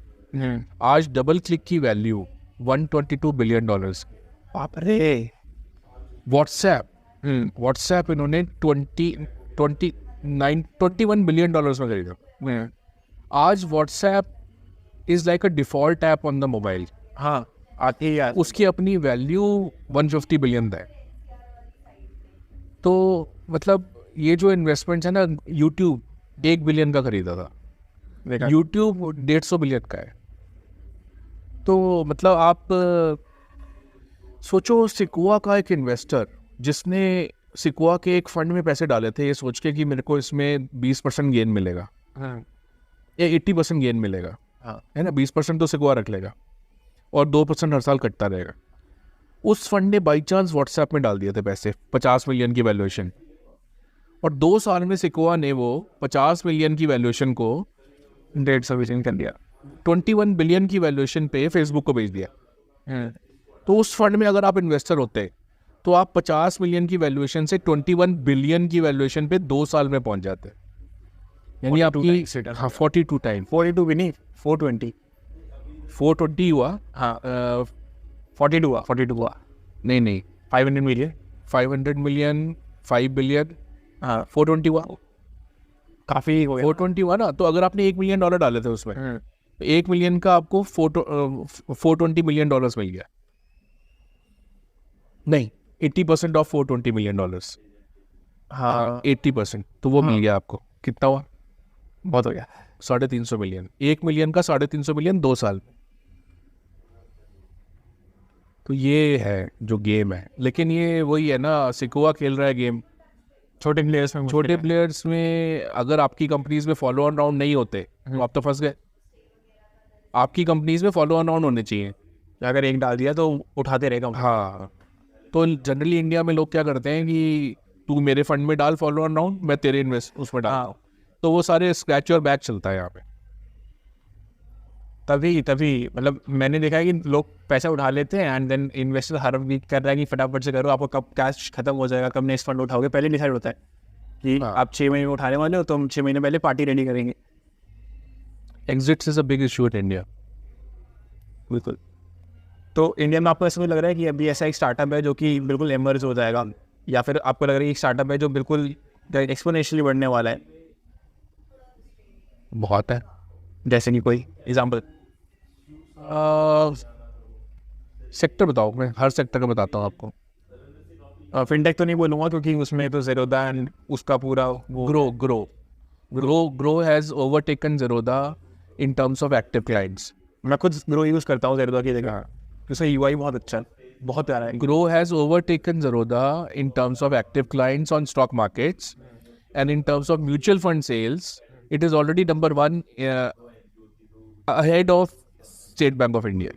आज डबल क्लिक की वैल्यू $122 बिलियन। बाप रे। व्हाट्सएप इन्होंने 21 बिलियन डॉलर्स में खरीदा। आज WhatsApp is like a default app on the mobile. हाँ, आती है यार। उसकी अपनी वैल्यू 150 बिलियन है। तो मतलब ये जो इन्वेस्टमेंट्स है ना, यूट्यूब 1 बिलियन का खरीदा था, देखा। यूट्यूब 150 बिलियन का है। तो मतलब आप सोचो सिक्वा का एक इन्वेस्टर जिसने सिक्वा के एक फंड में पैसे डाले थे ये सोच के कि मेरे को इसमें 20% गेन मिलेगा या 80% गेन मिलेगा, है ना, 20% तो सिक्वा रख लेगा और 2% हर साल कटता रहेगा। उस फंड ने बाई चांस व्हाट्सएप में डाल दिए थे पैसे, 50 मिलियन की वैल्यूएशन, और 2 साल में सिक्वा ने वो 50 मिलियन की वैल्यूएशन को 150 मिलियन कर दिया। 21 बिलियन की वैल्यूएशन पे फेसबुक को बेच दिया। तो उस फंड में अगर आप इन्वेस्टर होते तो आप 50 मिलियन की वैल्यूएशन से 21 बिलियन की वैल्यूएशन पे 2 साल में पहुंच जाते, यानी 42 आपकी times return। 42 टाइम 42 भी नहीं, 420। 420 हुआ। हाँ 42 हुआ। नहीं 500 मिलियन। 500 मिलियन 5 बिलियन, हाँ 420 हुआ। काफी हो गया। 420 हुआ ना, तो अगर आपने $1 मिलियन डाले थे उसमें, तो 1 मिलियन का आपको 420 मिलियन डॉलर्स मिल गया। नहीं, 80% ऑफ 420 मिलियन डॉलर्स। हाँ 80%, तो वो मिल गया आपको। कितना हुआ? बहुत हो गया। 350 मिलियन। 1 मिलियन का 350 मिलियन 2 साल। तो ये है जो गेम है, लेकिन ये वही है ना, सिक्वा खेल रहा है गेम। छोटे प्लेयर्स में छोटे प्लेयर्स में अगर आपकी कंपनीज में फॉलो ऑन राउंड नहीं होते तो आप तो फंस गए। आपकी कंपनीज में फॉलो ऑन राउंड होने चाहिए। अगर एक डाल दिया तो उठाते रहेगा। हाँ, तो जनरली इंडिया में लोग क्या करते हैं कि तू मेरे फंड में डाल फॉलो ऑन राउंड, मैं तेरे इन्वेस्ट उसमें डाल, तो वो सारे स्क्रैच और बैक चलता है यहाँ पे। तभी मतलब मैंने देखा है कि लोग पैसा उठा लेते हैं एंड देन इन्वेस्टर हर वीक कर रहा है कि फटाफट से करो, आपको कब कैश खत्म हो जाएगा, कब नेक्स्ट फंड उठाओगे, पहले डिसाइड होता है कि आप 6 महीने में उठाने वाले हो तो हम 6 महीने पहले पार्टी रेडी करेंगे। Exits is a big issue in India. बिल्कुल। तो इंडिया में आपको ऐसा कुछ लग रहा है कि अभी ऐसा एक स्टार्टअप है जो कि बिल्कुल एमर्ज हो जाएगा, या फिर आपको लग रहा है एक स्टार्टअप है जो बिल्कुल एक्सपोनेंशियली बढ़ने वाला है? बहुत है। जैसे कि कोई एग्जाम्पल? सेक्टर बताओ, मैं हर सेक्टर का बताता हूँ आपको। फिनटेक तो नहीं बोलूँगा क्योंकि उसमें तो ज़ेरोदा एंड उसका पूरा वो Groww has overtaken Zerodha in terms of active clients. मैं खुद ग्रो यूज़ करता हूँ ज़ेरोदा की जगह, उसका यूआई बहुत अच्छा है, बहुत प्यारा है। Grow has overtaken Zerodha in terms of active clients on stock markets, and in terms of mutual fund sales, it is already number 1 ahead of State Bank of India.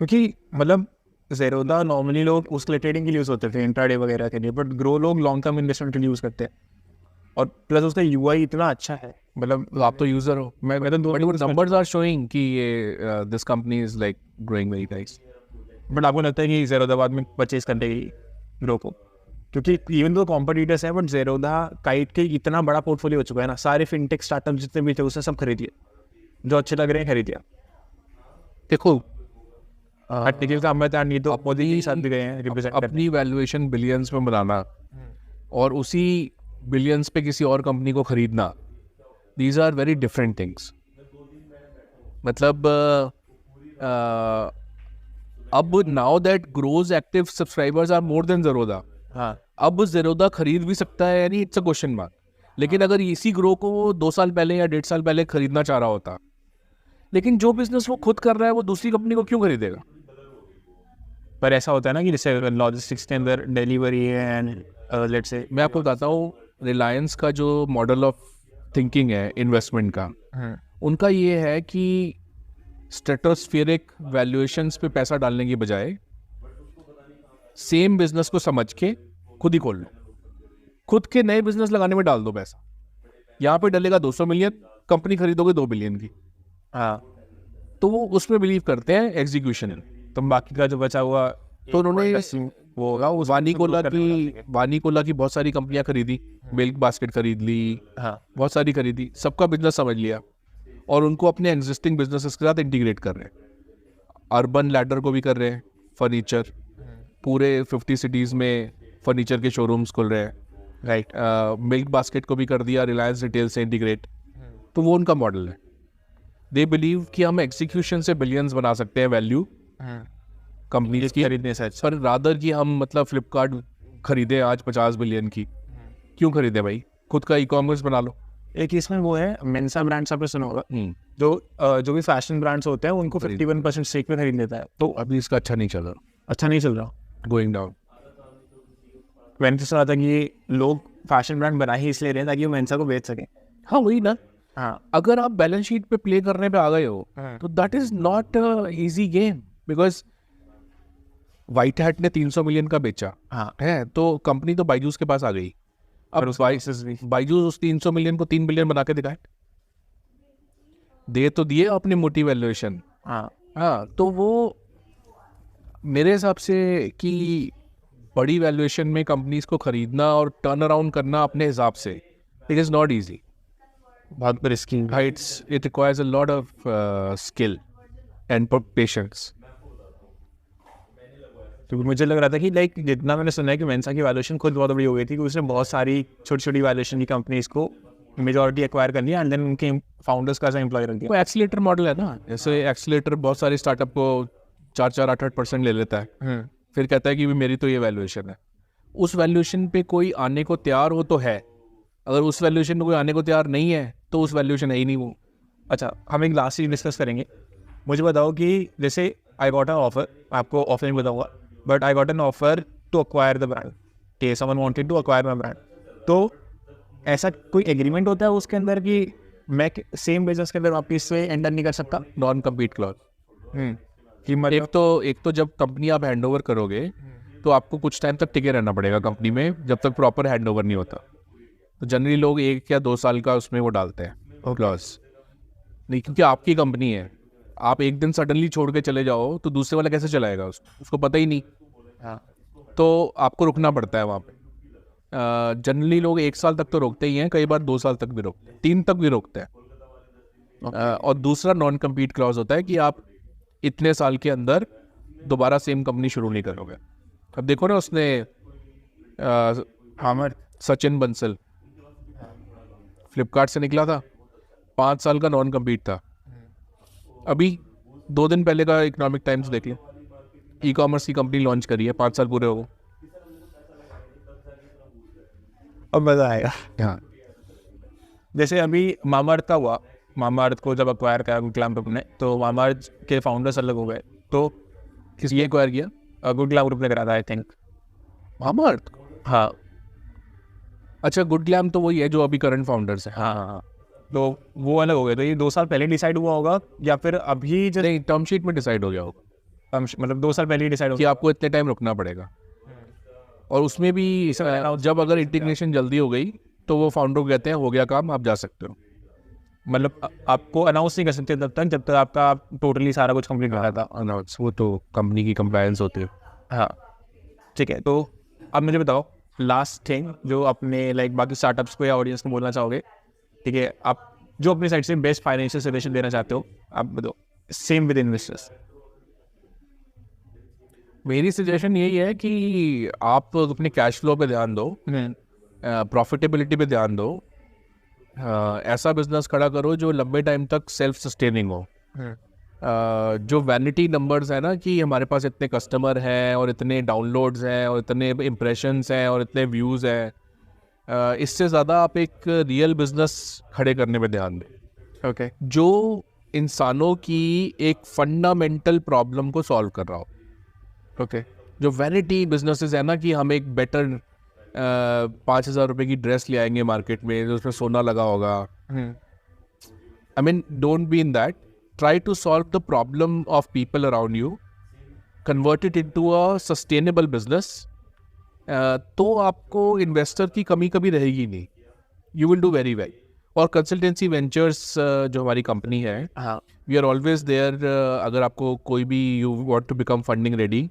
क्योंकि मतलब ज़ेरोदा नॉर्मली लोग उसके लिए ट्रेडिंग के लिए use होते थे, intraday वगैरह के लिए, बट ग्रो लोग लॉन्ग टर्म इन्वेस्टमेंट के लिए यूज़ करते हैं, और प्लस उसका यूआई इतना अच्छा है। मतलब आप तो यूजर हो, मैं तो numbers are showing कि ये this company is like growing very nice. But आपको लगता है कि ज़ेरोदा में परचेज करने की ग्रो को, क्योंकि इवन तो कॉम्पिटिटर्स हैं, बट ज़ेरोदा काइट के इतना बड़ा पोर्टफोलियो हो चुका है ना, सारे फिनटेक स्टार्टअप जितने भी थे उसने सब खरीदिए, जो अच्छे लग रहे हैं खरीदिया। देखो टेक्निकल का अहमद नहीं तो मोदी के साथ भी गए हैं रिप्रेजेंट करने। अपनी वैल्यूएशन बिलियंस में बनाना और उसी बिलियंस पे किसी और कंपनी को खरीदना, these are very different things. मतलब अब now that Groww's active subscribers are more than Zerodha, हाँ अब ज़ेरोदा खरीद भी सकता है, यानी इट्स अ क्वेश्चन मार्क। लेकिन अगर इसी ग्रो को 2 साल पहले या 1.5 साल पहले खरीदना चाह रहा होता, लेकिन जो बिजनेस वो खुद कर रहा है वो दूसरी कंपनी को क्यों खरीदेगा? पर ऐसा होता है ना कि जैसे लॉजिस्टिक्स के अंदर डिलीवरी है एंड लेट्स से, मैं आपको बताता हूँ, रिलायंस का जो मॉडल ऑफ थिंकिंग है इन्वेस्टमेंट का, उनका ये है कि स्ट्रेटोस्फेरिक वैल्यूएशंस पे पैसा डालने की बजाय सेम बिजनेस को समझ के खुद ही खोल लो, खुद के नए बिजनेस लगाने में डाल दो पैसा। यहाँ पे डलेगा 200 मिलियन, कंपनी खरीदोगे 2 बिलियन की। हाँ तो वो उसमें बिलीव करते हैं एग्जीक्यूशन में। तो बाकी का जो बचा हुआ तो उन्होंने वो होगा उस वानी कोला की बहुत सारी कंपनियां खरीदी, मिल्क बास्केट खरीद ली, हाँ बहुत सारी खरीदी, सबका बिजनेस समझ लिया और उनको अपने एग्जिस्टिंग बिजनेसेस के साथ इंटीग्रेट कर रहे हैं। अर्बन लैडर को भी कर रहे हैं, फर्नीचर, पूरे 50 सिटीज़ में फर्नीचर के शोरूम्स खुल रहे हैं, राइट। मिल्क बास्केट को भी कर दिया रिलायंस रिटेल से इंटीग्रेट। तो वो उनका मॉडल है। दे बिलीव कि हम एग्जीक्यूशन से बिलियंस बना सकते हैं वैल्यू कंपनीज की खरीदने से अच्छा। पर रादर कि हम मतलब फ्लिपकार्ट खरीदे आज 50 बिलियन की, क्यों खरीदे भाई? खुद का ई कॉमर्स बना लो। एक इसमें वो है मेंसा ब्रांड्स, आपने सुना होगा, जो भी फैशन ब्रांड्स होते हैं उनको 51% स्टेक में खरीद लेता है। तो अभी इसका अच्छा नहीं चल रहा। अच्छा नहीं चल रहा। Going down. मैंने तो सुना था कि लोग फैशन ब्रांड बना ही इसलिए रहे हैं ताकि वो मेंसा को बेच सकें। हाँ वही ना, हाँ अगर आप बैलेंस शीट पे प्ले करने पे आ गए हो तो that is not easy game, because white hat ने 300 मिलियन का बेचा हाँ है तो कंपनी तो बाइजूस के पास आ गई। और अब उसका prices भी बाइजूस उस 300 मिलियन को 3 बिलियन बना के दिखाए, दे तो दिए अपनी मोटी वैल्यूएशन। हाँ हाँ तो वो मेरे हिसाब से कि बड़ी वैल्यूएशन में कंपनीज को खरीदना और टर्न अराउंड करना अपने हिसाब से इट इज़ नॉट ईजी। बहुत risky. It requires a lot of skill and patience. तो मुझे लग रहा था कि लाइक जितना मैंने सुना है कि मेंसा की वैल्यूएशन खुद बहुत बड़ी हो गई थी कि उसने बहुत सारी छोटी छोटी वैल्यूएशन की कंपनीज को मेजॉरिटी एक्वायर कर लिया एंड देन उनके फाउंडर्स का एम्प्लॉय रख दिया। वो एक्सीलेटर मॉडल है ना, जैसे एक्सीलेटर बहुत सारे स्टार्टअप को 4-4, 8-8% ले लेता है, फिर कहता है कि मेरी तो ये वैल्यूएशन है। उस वैल्यूएशन पे कोई आने को तैयार हो तो है, अगर उस वैल्यूएशन पे कोई आने को तैयार नहीं है तो उस वैल्यूएशन है ही नहीं वो। अच्छा, हम एक लास्ट चीज डिस्कस करेंगे। मुझे बताओ कि जैसे आई गॉट एन ऑफर, आपको ऑफर नहीं बताऊंगा, but I got an offer to acquire the brand, कि someone wanted to acquire my brand, तो ऐसा कोई एग्रीमेंट होता है उसके अंदर कि मैं सेम बिजनेस के अंदर वापिस से एंटर नहीं कर सकता? Non compete clause. कि मतलब एक तो जब कंपनी आप हैंड ओवर करोगे तो आपको कुछ टाइम तक टिके रहना पड़ेगा कंपनी में, जब तक प्रॉपर हैंड ओवर नहीं होता। तो जनरली लोग 1 या 2 साल का उसमें वो डालते हैं क्लॉज। नहीं, क्योंकि आपकी कंपनी है, आप एक दिन सडनली छोड़ के चले जाओ तो दूसरे वाला कैसे चलाएगा, उसको पता ही नहीं। हाँ तो आपको रुकना पड़ता है वहाँ पे। जनरली लोग 1 साल तक तो रोकते ही हैं, कई बार 2 साल तक भी रोकते हैं, 3 तक भी रोकते हैं। और दूसरा नॉन कम्पीट क्लॉज होता है कि आप इतने साल के अंदर दोबारा सेम कंपनी शुरू नहीं करोगे। अब देखो ना, उसने सचिन बंसल फ्लिपकार्ट से निकला था, 5 साल का नॉन कम्पीट था। अभी 2 दिन पहले का इकोनॉमिक टाइम्स देख लो, ई कॉमर्स की कंपनी लॉन्च करी है, 5 साल पूरे हो गए। अब मजा आएगा। हाँ, जैसे अभी मामाअर्थ का हुआ, मामाअर्थ को जब अक्वायर करा गुड ग्लैम ग्रुप ने, तो मामाअर्थ के फाउंडर्स अलग हो गए। तो किसने एक्वायर किया? गुड ग्लैम ग्रुप ने करा था आई थिंक। मामाअर्थ? हाँ अच्छा, गुड ग्लैम तो वही है जो अभी करंट फाउंडर्स है। हाँ हाँ, तो वो अलग हो गए। तो ये 2 साल पहले डिसाइड हुआ होगा या फिर अभी जो नहीं, टर्म शीट में डिसाइड हो गया होगा, मतलब 2 साल पहले ही डिसाइड हो कि आपको इतने टाइम रुकना पड़ेगा। और उसमें भी जब अगर इंटीग्रेशन जल्दी हो गई तो वो फाउंडर को कहते हैं हो गया काम, आप जा सकते हो। मतलब आपको अनाउंस नहीं कर सकते तब तक जब तक आपका टोटली सारा कुछ कंप्लीट करा था। अनाउंस वो तो कंपनी की कंप्लायंस होती है। हाँ ठीक है। तो अब मुझे बताओ लास्ट थिंग जो अपने लाइक बाकी स्टार्टअप्स को या ऑडियंस को बोलना चाहोगे, ठीक है? आप जो अपनी साइड से बेस्ट फाइनेंशियल सजेशन देना चाहते हो आप बताओ, सेम विद इन्वेस्टर्स। मेरी सजेशन यही है कि आप अपने कैश फ्लो पे ध्यान दो, प्रॉफिटेबिलिटी पे ध्यान दो, ऐसा बिजनेस खड़ा करो जो लंबे टाइम तक सेल्फ सस्टेनिंग हो। जो वैनिटी नंबर्स है ना कि हमारे पास इतने कस्टमर हैं और इतने डाउनलोड्स हैं और इतने इम्प्रेशंस हैं और इतने व्यूज़ हैं, इससे ज़्यादा आप एक रियल बिजनेस खड़े करने पे ध्यान दें। ओके, जो इंसानों की एक फंडामेंटल प्रॉब्लम को सॉल्व कर रहा हो। ओके, जो वैनिटी बिजनेसेस है ना कि हम एक बेटर 5,000 रुपये की ड्रेस ले आएंगे मार्केट में, उसमें सोना लगा होगा। I mean, don't be in that, try to solve the problem of people around you, convert it into a sustainable business. तो आपको इन्वेस्टर की कमी कभी रहेगी नहीं, you will do very well. और कंसल्टेंसी वेंचर्स जो हमारी कंपनी है, हाँ वी आर ऑलवेज देयर। अगर आपको कोई भी you want to become funding ready,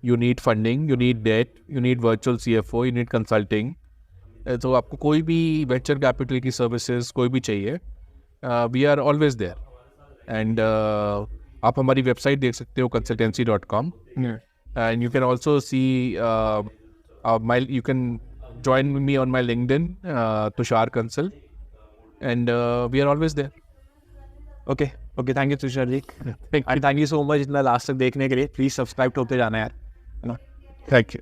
you need funding, you need debt, you need virtual CFO, you need consulting. तो आपको कोई भी वेंचर कैपिटल की सर्विसेज कोई भी चाहिए, we are always there. And आप हमारी वेबसाइट देख सकते हो consultancy.com, and you can also see you can join me on my LinkedIn, Tushar Consult, and we are always there. Okay, thank you Tushar ji, and thank you so much इतना last तक देखने के लिए। प्लीज सब्सक्राइब होते जाना यार, है ना? Thank you.